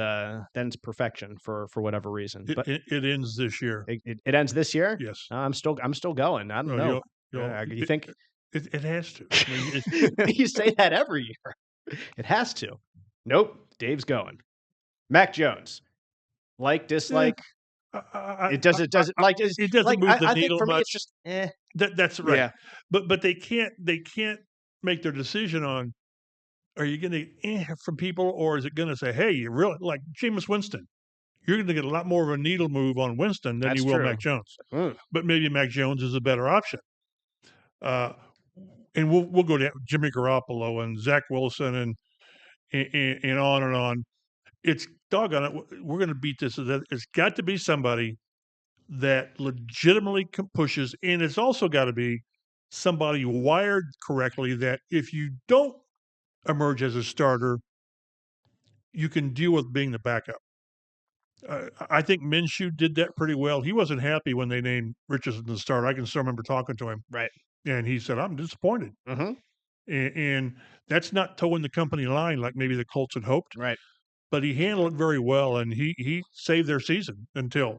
S2: perfection for whatever reason. But
S3: it ends this year.
S2: It ends this year.
S3: Yes,
S2: I'm still going. I don't know. You think
S3: it has to? I mean,
S2: you say that every year. It has to. Nope. Dave's going. Mac Jones. Like, dislike. It doesn't move the needle
S3: much.
S2: Me, it's just
S3: That's right.
S4: Yeah.
S3: But they can't make their decision on. Are you going to from people, or is it going to say, hey, you really like Jameis Winston? You're going to get a lot more of a needle move on Winston than you will Mac Jones. But maybe Mac Jones is a better option. And we'll go to Jimmy Garoppolo and Zach Wilson and on and on. It's doggone it. We're going to beat this. It's got to be somebody that legitimately pushes, and it's also got to be somebody wired correctly, that if you don't emerge as a starter, you can deal with being the backup. I think Minshew did that pretty well. He wasn't happy when they named Richardson the starter. I can still remember talking to him.
S2: Right.
S3: And he said, I'm disappointed. and that's not towing the company line like maybe the Colts had hoped.
S2: Right.
S3: But he handled it very well, and he saved their season until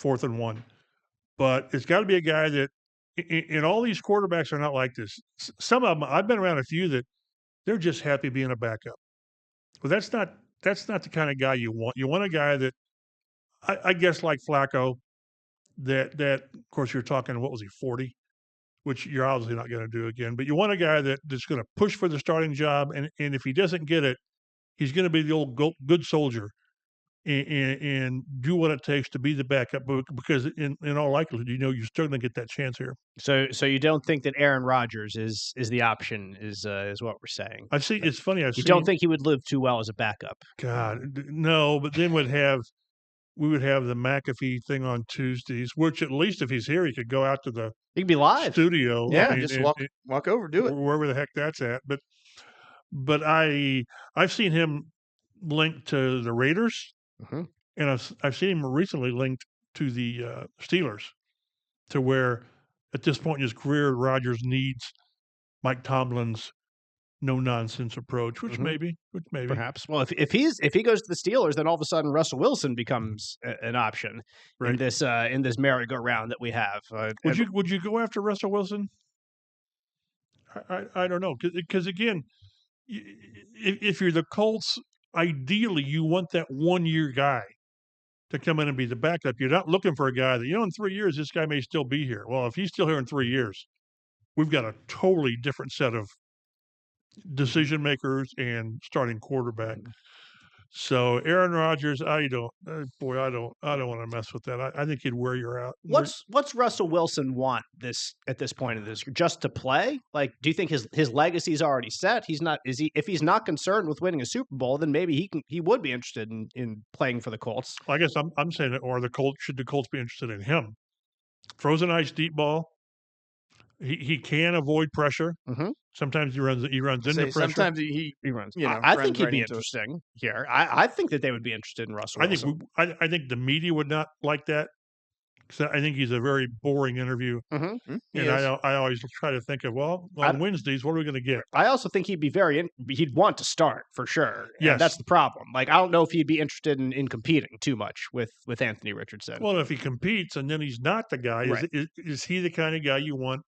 S3: 4th and 1. But it's got to be a guy that, and all these quarterbacks are not like this. Some of them, I've been around a few that they're just happy being a backup. Well, that's not the kind of guy you want. You want a guy that, I guess, like Flacco, that of course you're talking, what was he, 40? Which you're obviously not going to do again. But you want a guy that's going to push for the starting job, and if he doesn't get it, he's going to be the old good soldier and do what it takes to be the backup. Because in all likelihood, you're still going to get that chance here.
S2: So you don't think that Aaron Rodgers is the option? Is what we're saying?
S3: It's funny.
S2: You don't think he would live too well as a backup?
S3: God, no. But then we would have the McAfee thing on Tuesdays, which at least if he's here, he could go out to the
S2: He could be live
S3: studio.
S4: Yeah, just walk over, do it
S3: wherever the heck that's at. But I've seen him linked to the Raiders, and I've seen him recently linked to the Steelers, to where at this point in his career, Rodgers needs Mike Tomlin's no-nonsense approach, which maybe
S2: perhaps. Well, if he goes to the Steelers, then all of a sudden Russell Wilson becomes an option in this merry-go-round that we have.
S3: Would you go after Russell Wilson? I don't know, because again, if you're the Colts, ideally you want that 1-year guy to come in and be the backup. You're not looking for a guy that, in 3 years this guy may still be here. Well, if he's still here in 3 years, we've got a totally different set of decision makers and starting quarterback. So Aaron Rodgers, I don't want to mess with that. I think he'd wear you out.
S2: What's Russell Wilson want at this point in this? Just to play? Like, do you think his legacy's already set? If he's not concerned with winning a Super Bowl, then maybe he would be interested in playing for the Colts.
S3: I guess I'm saying it, or should the Colts be interested in him? Throws a nice deep ball. He can avoid pressure. Sometimes he runs into pressure.
S4: Sometimes he
S2: runs. I think he'd be interesting here. I think that they would be interested in Russell Wilson.
S3: I think the media would not like that, because I think he's a very boring interview. And I always try to think of, on Wednesdays, what are we going to get?
S2: I also think he'd want to start for sure.
S3: Yes.
S2: And that's the problem. Like, I don't know if he'd be interested in competing too much with Anthony Richardson.
S3: Well, if he competes and then he's not the guy, is he the kind of guy you want?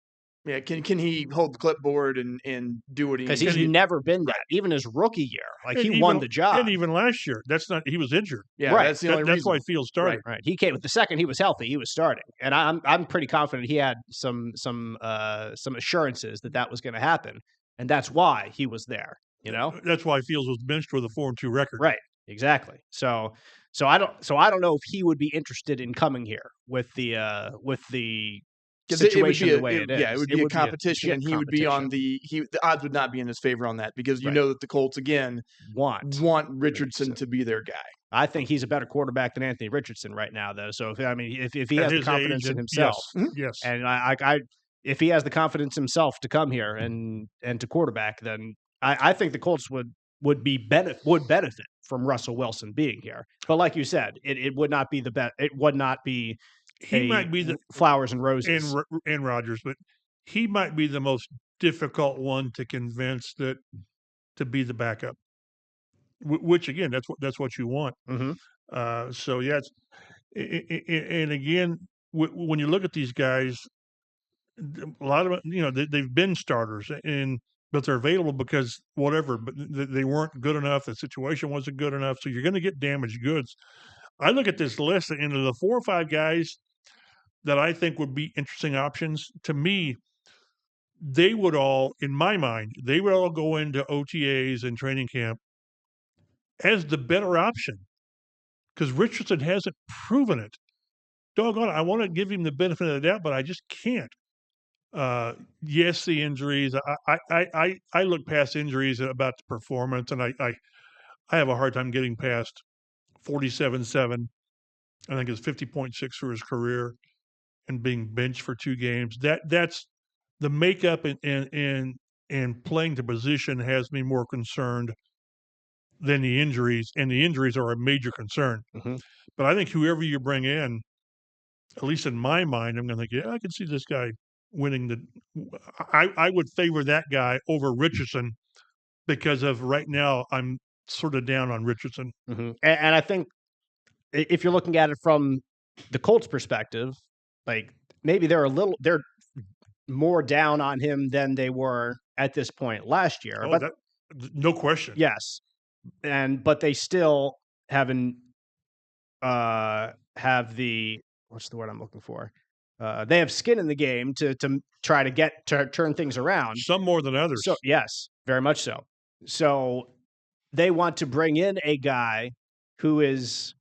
S4: Yeah, can he hold the clipboard and do what he needs?
S2: Because he's never been that. Even his rookie year, like, he won the job.
S3: And even last year, he was injured.
S4: Yeah, that's the only reason.
S3: That's why Fields started.
S2: Right. He came with the second he was healthy, he was starting, and I'm pretty confident he had some assurances that was going to happen, and that's why he was there.
S3: That's why Fields was benched with a 4-2 record.
S2: Right. Exactly. So I don't know if he would be interested in coming here with the situation the way it is.
S4: Yeah, it would be a competition, and he would be on the odds would not be in his favor on that, because that the Colts again want Richardson to be their guy.
S2: I think he's a better quarterback than Anthony Richardson right now, though. So if he has the confidence in himself,
S3: yes,
S2: and if he has the confidence himself to come here and to quarterback, then I think the Colts would benefit from Russell Wilson being here. But like you said, it would not be the best. It would not be.
S3: He might be the
S2: flowers and roses
S3: and Rodgers, but he might be the most difficult one to convince to be the backup. Which again, that's what you want. So yeah, and again, when you look at these guys, a lot of it, they've been starters, but they're available because whatever, but they weren't good enough. The situation wasn't good enough, so you're going to get damaged goods. I look at this list, and of the 4 or 5 guys that I think would be interesting options, to me, they would all, in my mind, go into OTAs and training camp as the better option, because Richardson hasn't proven it. Doggone it, I want to give him the benefit of the doubt, but I just can't. Yes, the injuries. I look past injuries about the performance, and I have a hard time getting past 47-7. I think it's 50.6 for his career, and being benched for 2 games. That's the makeup and playing the position has me more concerned than the injuries, and the injuries are a major concern. But I think whoever you bring in, at least in my mind, I'm going to think, I can see this guy winning the. I would favor that guy over Richardson because of right now I'm sort of down on Richardson.
S2: And I think if you're looking at it from the Colts' perspective, like maybe they're more down on him than they were at this point last year.
S3: Oh,
S2: but
S3: that, no question.
S2: yes, but they still haven't have the what's the word I'm looking for? They have skin in the game to try to turn things around.
S3: Some more than others.
S2: So yes, very much so. So they want to bring in a guy who is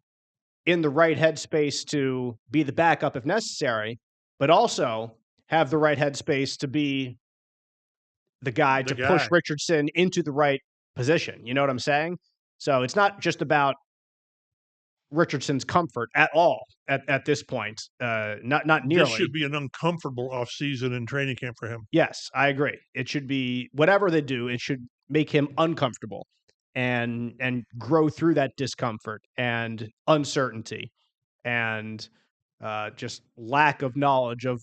S2: in the right headspace to be the backup if necessary, but also have the right headspace to be the guy to push Richardson into the right position. You know what I'm saying? So it's not just about Richardson's comfort at all at this point. Not nearly.
S3: This should be an uncomfortable offseason and training camp for him.
S2: Yes, I agree. It should be whatever they do, it should make him uncomfortable and grow through that discomfort and uncertainty and just lack of knowledge of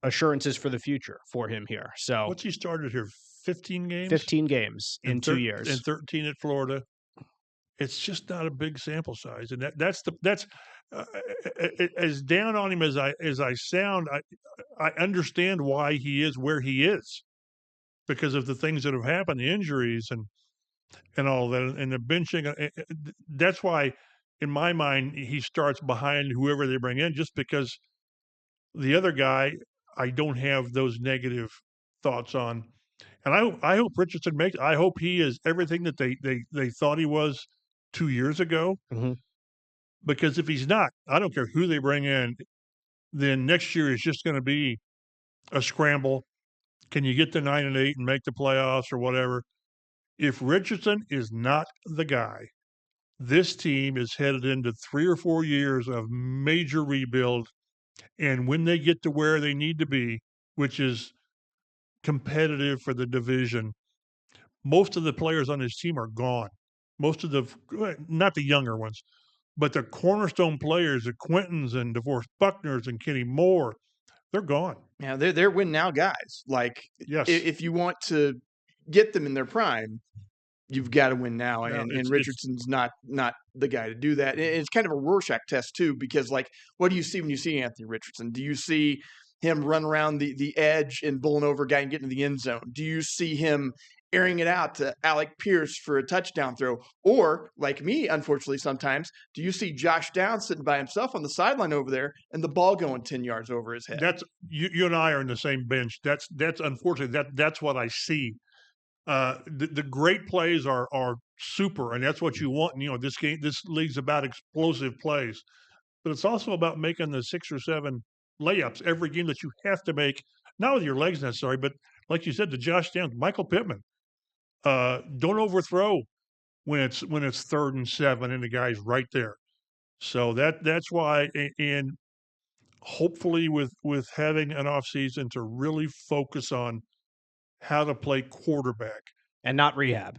S2: assurances for the future for him here. So
S3: what's he started here? 15 games?
S2: 15 games in 2 years.
S3: And 13 at Florida. It's just not a big sample size. And that's as down on him as I sound, I understand why he is where he is because of the things that have happened, the injuries and all that, and the benching. That's why, in my mind, he starts behind whoever they bring in, just because the other guy, I don't have those negative thoughts on. And I hope Richardson makes. I hope he is everything that they thought he was 2 years ago.
S2: Mm-hmm.
S3: Because if he's not, I don't care who they bring in. Then next year is just going to be a scramble. Can you get to 9-8 and make the playoffs or whatever? If Richardson is not the guy, this team is headed into 3 or 4 years of major rebuild. And when they get to where they need to be, which is competitive for the division, most of the players on this team are gone. Most of not the younger ones, but the cornerstone players, the Quintons and DeForest Buckners and Kenny Moore, they're gone.
S4: Yeah, they're win now guys. Like,
S3: yes,
S4: if you want to get them in their prime, you've got to win now. And Richardson's not the guy to do that. And it's kind of a Rorschach test too, because like, what do you see when you see Anthony Richardson? Do you see him run around the edge and bowling over a guy and getting to the end zone? Do you see him airing it out to Alec Pierce for a touchdown throw? Or, like me, unfortunately, sometimes, do you see Josh Downs sitting by himself on the sideline over there and the ball going 10 yards over his head?
S3: That's you and I are in the same bench. That's unfortunately that's what I see. The great plays are super, and that's what you want. You know, this league's about explosive plays, but it's also about making the 6 or 7 layups every game that you have to make, not with your legs necessarily, but like you said, to Josh Downs, Michael Pittman. Don't overthrow when it's 3rd and 7 and the guy's right there. So that's why, and hopefully with having an off season to really focus on how to play quarterback
S2: and not rehab.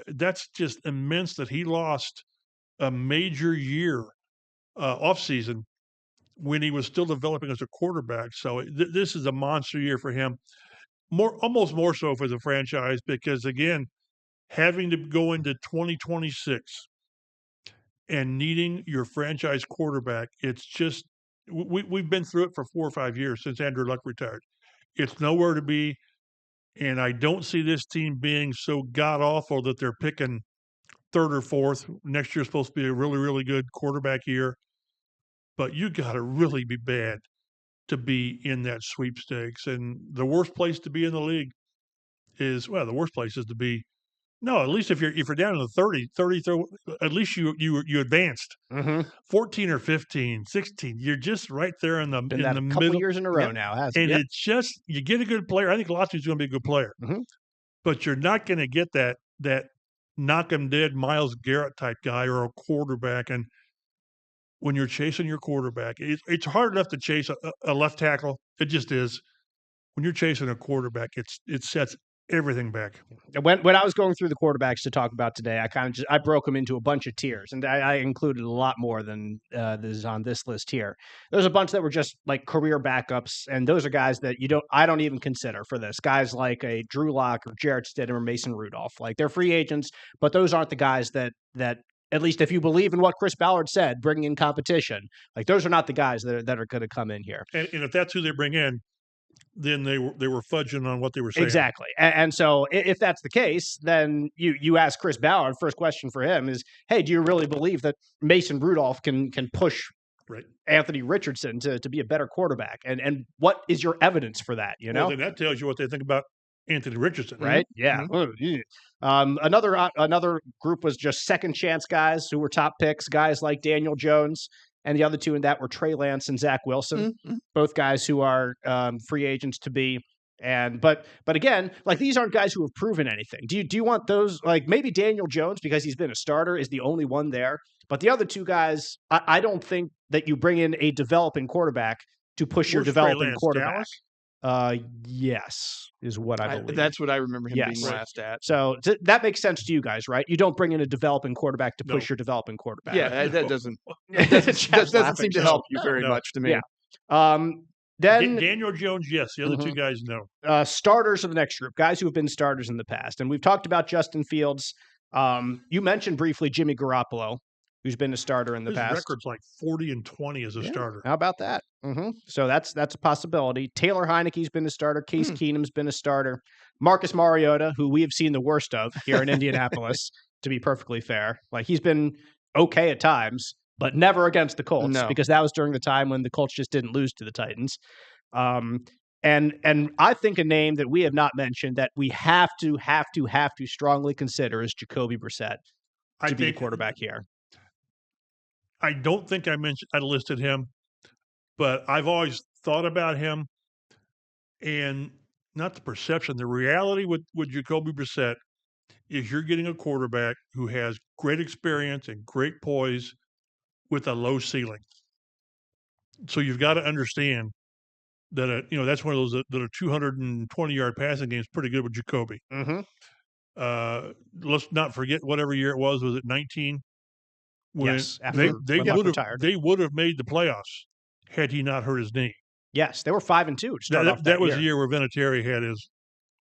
S3: That's just immense that he lost a major year off season when he was still developing as a quarterback. So this is a monster year for him. Almost more so for the franchise, because again, having to go into 2026 and needing your franchise quarterback, it's just we've been through it for 4 or 5 years since Andrew Luck retired. It's nowhere to be, and I don't see this team being so god awful that they're picking 3rd or 4th. Next year's supposed to be a really, really good quarterback year, but you got to really be bad to be in that sweepstakes. And the worst place to be in the league is, well, the worst place is to be, no, at least if you're down in the 30, at least you advanced.
S2: Mm-hmm.
S3: 14 or 15, 16, you're just right there in the
S2: Been
S3: in
S2: that
S3: the
S2: a couple
S3: middle.
S2: years in a row now, hasn't it?
S3: And it's just, you get a good player. I think Lotsy's going to be a good player.
S2: Mm-hmm.
S3: But you're not going to get that knock 'em dead Myles Garrett type guy or a quarterback. And when you're chasing your quarterback, it's hard enough to chase a left tackle. It just is. When you're chasing a quarterback, it sets everything back.
S2: When I was going through the quarterbacks to talk about today, I broke them into a bunch of tiers, and I included a lot more than is on this list here. There's a bunch that were just like career backups, and those are guys that I don't even consider for this. Guys like a Drew Lock or Jarrett Stidham or Mason Rudolph, like they're free agents, but those aren't the guys that at least if you believe in what Chris Ballard said, bringing in competition, like those are not the guys that are going to come in here.
S3: And if that's who they bring in, then they were fudging on what they were saying.
S2: Exactly. And so if that's the case, then you ask Chris Ballard, first question for him is, hey, do you really believe that Mason Rudolph can push Anthony Richardson to be a better quarterback? And what is your evidence for that? You know,
S3: well, then that tells you what they think about Anthony Richardson,
S2: right? Yeah. Mm-hmm. Another group was just second chance guys who were top picks, guys like Daniel Jones. And the other two in that were Trey Lance and Zach Wilson, both guys who are free agents to be. But again, like these aren't guys who have proven anything. Do you want those? Like maybe Daniel Jones, because he's been a starter, is the only one there. But the other two guys, I don't think that you bring in a developing quarterback to push your developing quarterback. Yes, is what I believe.
S4: That's what I remember him being last at.
S2: So that makes sense to you guys, right? You don't bring in a developing quarterback to push your developing quarterback.
S4: Yeah, that doesn't seem to help you very much to me.
S2: Yeah. Then
S3: Daniel Jones, yes. The other two guys, no.
S2: Starters of the next group, guys who have been starters in the past. And we've talked about Justin Fields. You mentioned briefly Jimmy Garoppolo, who's been a starter in the past.
S3: His record's like 40-20 as a starter.
S2: How about that? So that's a possibility. Taylor Heineke's been a starter. Case Keenum's been a starter. Marcus Mariota, who we have seen the worst of here in Indianapolis, to be perfectly fair. Like he's been okay at times, but never against the Colts because that was during the time when the Colts just didn't lose to the Titans. And I think a name that we have not mentioned that we have to strongly consider is Jacoby Brissett to be the quarterback here.
S3: I don't think I listed him, but I've always thought about him, and not the perception. The reality with Jacoby Brissett is you're getting a quarterback who has great experience and great poise with a low ceiling. So you've got to understand that that's one of those that a 220-yard passing game is pretty good with Jacoby. Let's not forget whatever year it was. Was it 19?
S2: Yes,
S3: they would have made the playoffs had he not hurt his knee.
S2: Yes, they were 5-2.
S3: That was the year where Vinatieri had his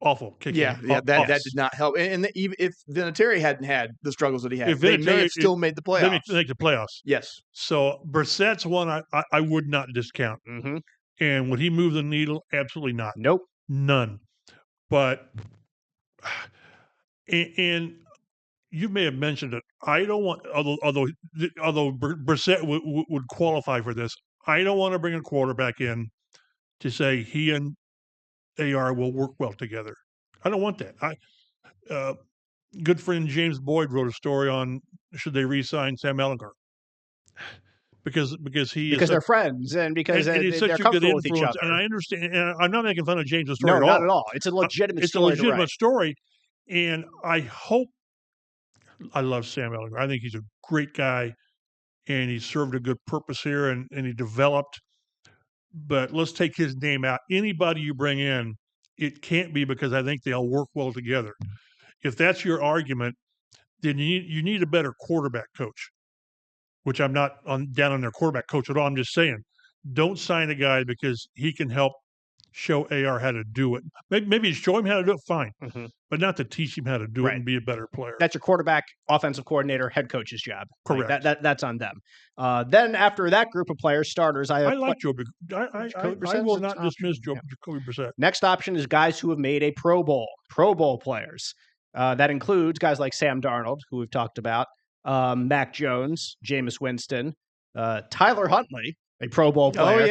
S3: awful kick.
S4: That did not help. And even if Vinatieri hadn't had the struggles that he had, they may have still made the playoffs.
S3: They make the playoffs.
S4: Yes.
S3: So Brissett's one I would not discount. And would he move the needle? Absolutely not.
S2: Nope.
S3: None. But and you may have mentioned it. I don't want, although Brissett would qualify for this, I don't want to bring a quarterback in to say he and AR will work well together. I don't want that. Good friend James Boyd wrote a story on should they re-sign Sam Ehlinger because
S2: they're friends and because
S3: and
S2: they're comfortable with each other.
S3: And I understand. And I'm not making fun of James' story at all.
S2: No, not at all. It's a legitimate story.
S3: It's a legitimate story, and I hope. I love Sam Ehlinger. I think he's a great guy, and he served a good purpose here, and he developed. But let's take his name out. Anybody you bring in, it can't be because I think they'll work well together. If that's your argument, then you need a better quarterback coach, which I'm not down on their quarterback coach at all. I'm just saying, don't sign a guy because he can help show AR how to do it. Maybe show him how to do it, fine. But not to teach him how to do it and be a better player.
S2: That's your quarterback, offensive coordinator, head coach's job.
S3: Correct.
S2: Like that's on them. Then after that group of players, starters, I
S3: like Jacoby. I will not dismiss Jacoby Brissett.
S2: Next option is guys who have made a Pro Bowl players. That includes guys like Sam Darnold, who we've talked about, Mac Jones, Jameis Winston, Tyler Huntley, a Pro Bowl player.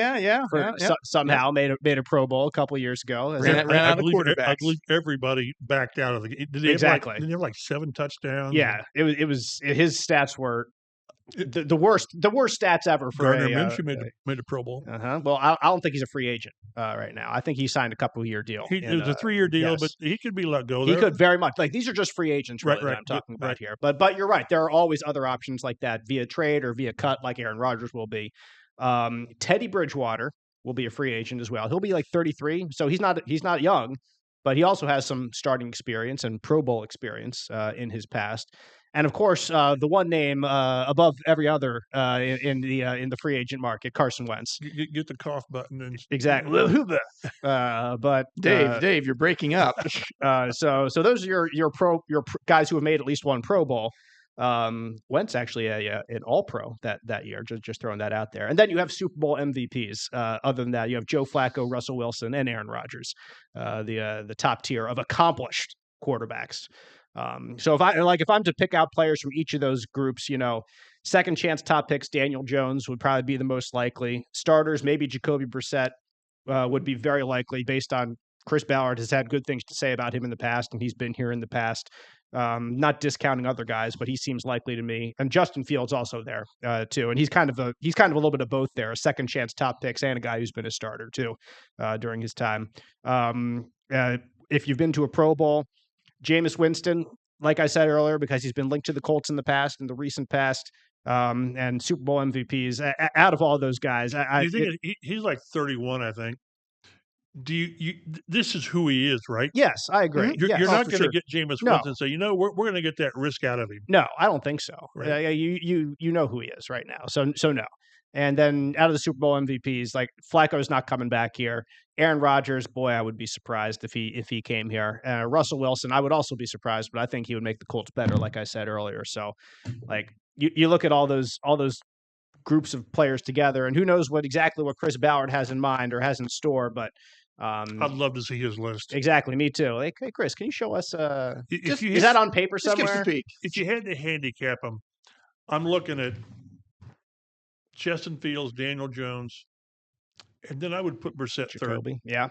S2: Somehow made a Pro Bowl a couple of years ago.
S3: I believe everybody backed out of the game. Did they have like 7 touchdowns?
S2: Yeah, it was his stats were the worst stats ever for
S3: Gardner Minshew made a Pro Bowl.
S2: Well, I don't think he's a free agent right now. I think he signed a couple-year deal.
S3: It was a 3-year deal, but he could be let go.
S2: He could very much. Like these are just free agents, really, that I'm talking about here. But you're right. There are always other options like that via trade or via cut, like Aaron Rodgers will be. Teddy Bridgewater will be a free agent as well. He'll be like 33, so he's not young. but he also has some starting experience and Pro Bowl experience in his past. And of course, the one name above every other in the free agent market, Carson Wentz.
S3: Get the cough button and
S2: Exactly. But
S4: Dave, you're breaking up.
S2: so those are your guys who have made at least one Pro Bowl. Wentz actually an All Pro that year. Just throwing that out there. And then you have Super Bowl MVPs. Other than that, you have Joe Flacco, Russell Wilson, and Aaron Rodgers, the top tier of accomplished quarterbacks. So if I'm to pick out players from each of those groups, second chance top picks, Daniel Jones would probably be the most likely. Starters, maybe Jacoby Brissett would be very likely based on Chris Ballard has had good things to say about him in the past, and he's been here in the past. Not discounting other guys, but he seems likely to me. And Justin Fields also there too, and he's kind of a little bit of both there, a second chance top picks and a guy who's been a starter too during his time. If you've been to a Pro Bowl, Jameis Winston, like I said earlier, because he's been linked to the Colts in the past, in the recent past, and Super Bowl MVPs. Out of all those guys,
S3: he's like 31, I think. This is who he is, right?
S2: Yes, I agree.
S3: You're not going to get Jameis Winston and say, we're going to get that risk out of him.
S2: No, I don't think so.
S3: Right.
S2: You know who he is right now. So no. And then out of the Super Bowl MVPs, like Flacco's not coming back here. Aaron Rodgers, boy, I would be surprised if he came here. Russell Wilson, I would also be surprised, but I think he would make the Colts better, like I said earlier. So, like you look at all those groups of players together, and who knows exactly what Chris Ballard has in mind or has in store, but.
S3: I'd love to see his list.
S2: Exactly, me too. Like, hey, Chris, can you show us? Is that on paper somewhere?
S4: Just give us a peek.
S3: If you had to handicap them, I'm looking at Justin Fields, Daniel Jones, and then I would put Brissett
S2: Jacoby.
S3: third.
S2: Yeah,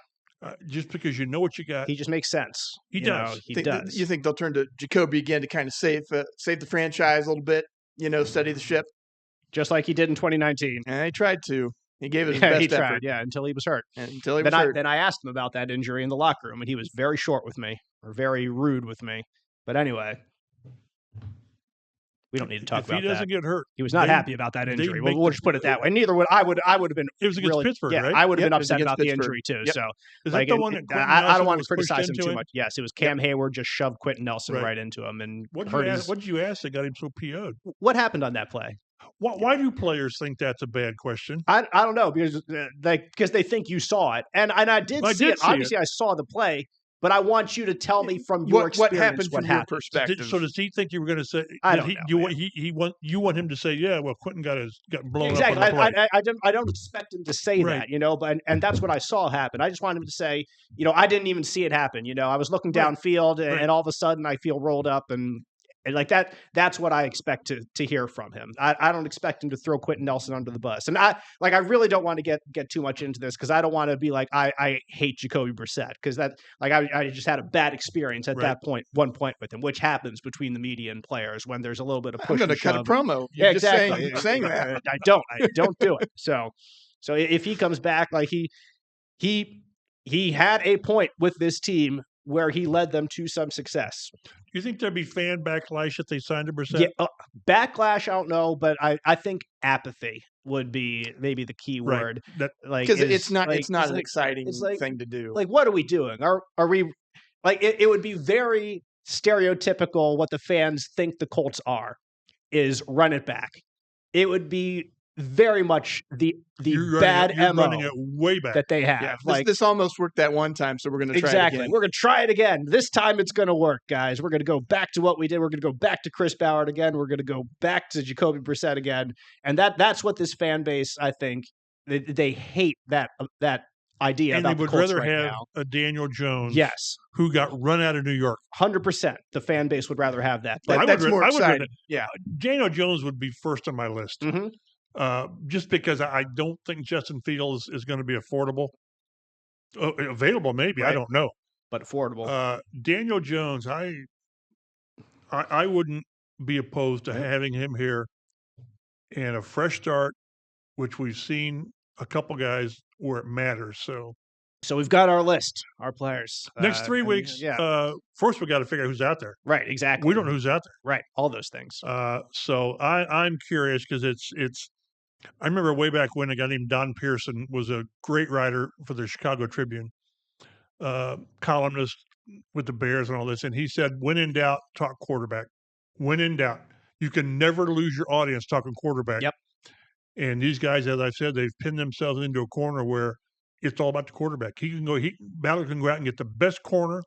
S3: just because you know what you got.
S2: He just makes sense.
S3: He does.
S2: He does.
S4: You think they'll turn to Jacoby again to kind of save the franchise a little bit? Steady the ship,
S2: just like he did in 2019.
S4: And he tried to. He gave it his best effort.
S2: Yeah, until he was hurt.
S4: Hurt.
S2: Then I asked him about that injury in the locker room, and he was very short with me, or very rude with me. But anyway, we don't need to talk about that.
S3: If he doesn't get hurt,
S2: he was not happy about that injury. We'll just put it that way. Neither would I. Would have been.
S3: It was against Pittsburgh, right?
S2: I would have been upset about the injury too.
S4: Yep.
S2: So,
S3: is that the one that
S2: I don't want to criticize him too much. Yes, it was Cam Hayward just shoved Quentin Nelson right into him, and
S3: what did you ask that got him so PO'd?
S2: What happened on that play?
S3: Why do players think that's a bad question?
S2: I don't know, because they think you saw it, and I did see it. Obviously, I saw the play, but I want you to tell me from your experience
S4: what happened from your perspective.
S3: So does he think you were going to say?
S2: I don't know.
S3: You want him to say, yeah, well, Quentin got blown
S2: exactly.
S3: up on the play.
S2: I don't expect him to say that, but and that's what I saw happen. I just want him to say, I didn't even see it happen. I was looking downfield, and all of a sudden I feel rolled up and like that. That's what I expect to hear from him. I don't expect him to throw Quentin Nelson under the bus. And I really don't want to get too much into this because I don't want to be like I hate Jacoby Brissett because that I just had a bad experience at that one point with him, which happens between the media and players when there's a little bit of push.
S4: I'm going to cut a promo.
S2: Yeah, exactly.
S4: Just saying that.
S2: I don't do it. So if he comes back like he had a point with this team where he led them to some success.
S3: Do you think there'd be fan backlash if they signed a Brissett?
S2: Yeah, backlash, I don't know, but I think apathy would be maybe the key word.
S4: Because it's not an exciting thing to do.
S2: Like, what are we doing? Are we like it would be very stereotypical what the fans think the Colts are is run it back. It would be very much the bad MO
S3: way back.
S2: that they have.
S4: Yeah, this almost worked that one time, so we're going to try it again.
S2: We're going to try it again. This time it's going to work, guys. We're going to go back to what we did. We're going to go back to Chris Ballard again. We're going to go back to Jacoby Brissett again. And that's what this fan base, I think, they hate that idea.
S3: And
S2: about
S3: they would
S2: the Colts
S3: rather
S2: right
S3: have
S2: now.
S3: A Daniel Jones,
S2: who
S3: got run out of New York.
S2: 100%. The fan base would rather have that.
S4: That's more exciting.
S3: Daniel Jones would be first on my list.
S2: Mm-hmm.
S3: Just because I don't think Justin Fields is going to be affordable. Available, maybe.
S2: Right.
S3: I don't know.
S2: But affordable.
S3: Daniel Jones, I wouldn't be opposed to having him here and a fresh start, which we've seen a couple guys where it matters. So
S2: we've got our list, our players.
S3: Next 3 weeks, first we got to figure out who's out there.
S2: Right, exactly.
S3: We don't know who's out there.
S2: Right, all those things.
S3: So I'm curious because it's. I remember way back when a guy named Don Pearson was a great writer for the Chicago Tribune. columnist with the Bears and all this, and he said, when in doubt, talk quarterback. When in doubt. You can never lose your audience talking quarterback.
S2: Yep.
S3: And these guys, as I said, they've pinned themselves into a corner where it's all about the quarterback. Ballard can go out and get the best corner,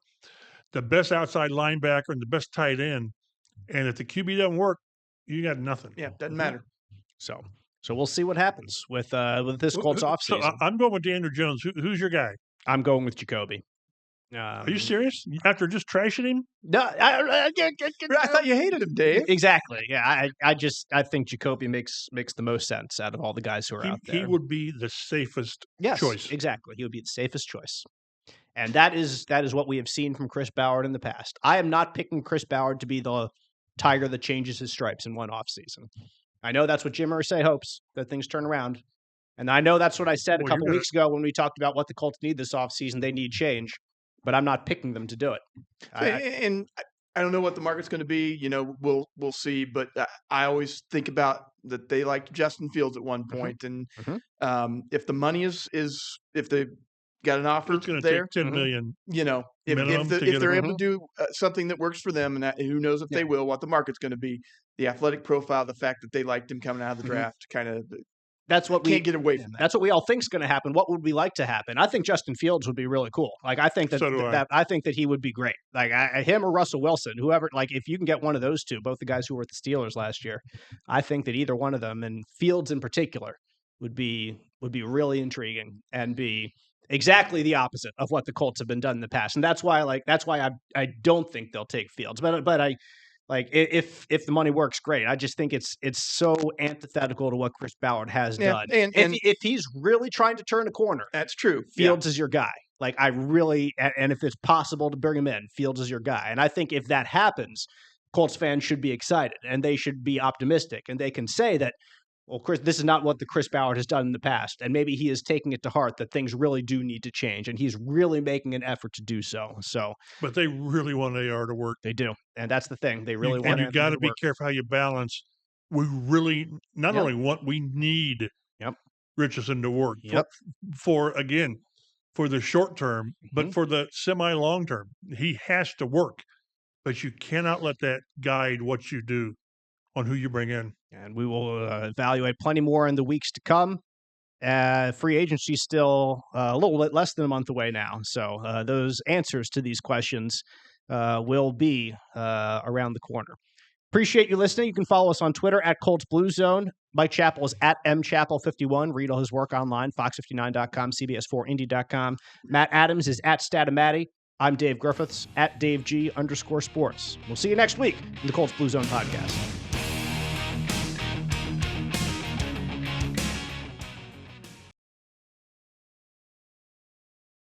S3: the best outside linebacker, and the best tight end. And if the QB doesn't work, you got nothing.
S4: Yeah, doesn't matter.
S2: So we'll see what happens with this Colts offseason.
S3: So I'm going with Daniel Jones. Who's your guy?
S2: I'm going with Jacoby.
S3: Are you serious? After just trashing him?
S2: No,
S4: I thought you hated him, Dave.
S2: Exactly. Yeah, I think Jacoby makes the most sense out of all the guys who are out there.
S3: He would be the safest choice.
S2: Exactly. He would be the safest choice. And that is what we have seen from Chris Ballard in the past. I am not picking Chris Ballard to be the tiger that changes his stripes in one offseason. I know that's what Jim Irsay hopes, that things turn around. And I know that's what I said a couple weeks ago when we talked about what the Colts need this offseason. They need change. But I'm not picking them to do it.
S4: And I don't know what the market's going to be. We'll see. But I always think about that they liked Justin Fields at one point, and if the money is if they got an offer
S3: it's going to
S4: there,
S3: take $10 million.
S4: If they're able to do something that works for them, and who knows if they will, what the market's going to be, the athletic profile, the fact that they liked him coming out of the draft, kind of.
S2: That's what we
S4: can't get away from that.
S2: That's what we all think is going to happen. What would we like to happen? I think Justin Fields would be really cool. Like I think I think that he would be great. Like him or Russell Wilson, whoever. Like if you can get one of those two, both the guys who were with the Steelers last year, I think that either one of them, and Fields in particular, would be really intriguing and be exactly the opposite of what the Colts have been done in the past. And that's why I don't think they'll take Fields. But I. Like if the money works, great. I just think it's so antithetical to what Chris Ballard has done. And if he's really trying to turn a corner,
S4: that's true.
S2: Fields is your guy. Like and if it's possible to bring him in, Fields is your guy. And I think if that happens, Colts fans should be excited and they should be optimistic and they can say that, well, Chris, this is not what the Chris Ballard has done in the past. And maybe he is taking it to heart that things really do need to change. And he's really making an effort to do so.
S3: But they really want AR to work.
S2: They do. And that's the thing. They really want
S3: And you got to be careful how you balance. We really not only want, we need Richardson to work for the short term, but for the semi-long term. He has to work. But you cannot let that guide what you do on who you bring in.
S2: And we will evaluate plenty more in the weeks to come. Free agency still a little bit less than a month away now. So those answers to these questions will be around the corner. Appreciate you listening. You can follow us on Twitter at Colts Blue Zone. Mike Chappell is at mchappell51. Read all his work online, fox59.com, cbs4indy.com. Matt Adams is at Statomatty. I'm Dave Griffiths, at DaveG_sports. We'll see you next week in the Colts Blue Zone podcast.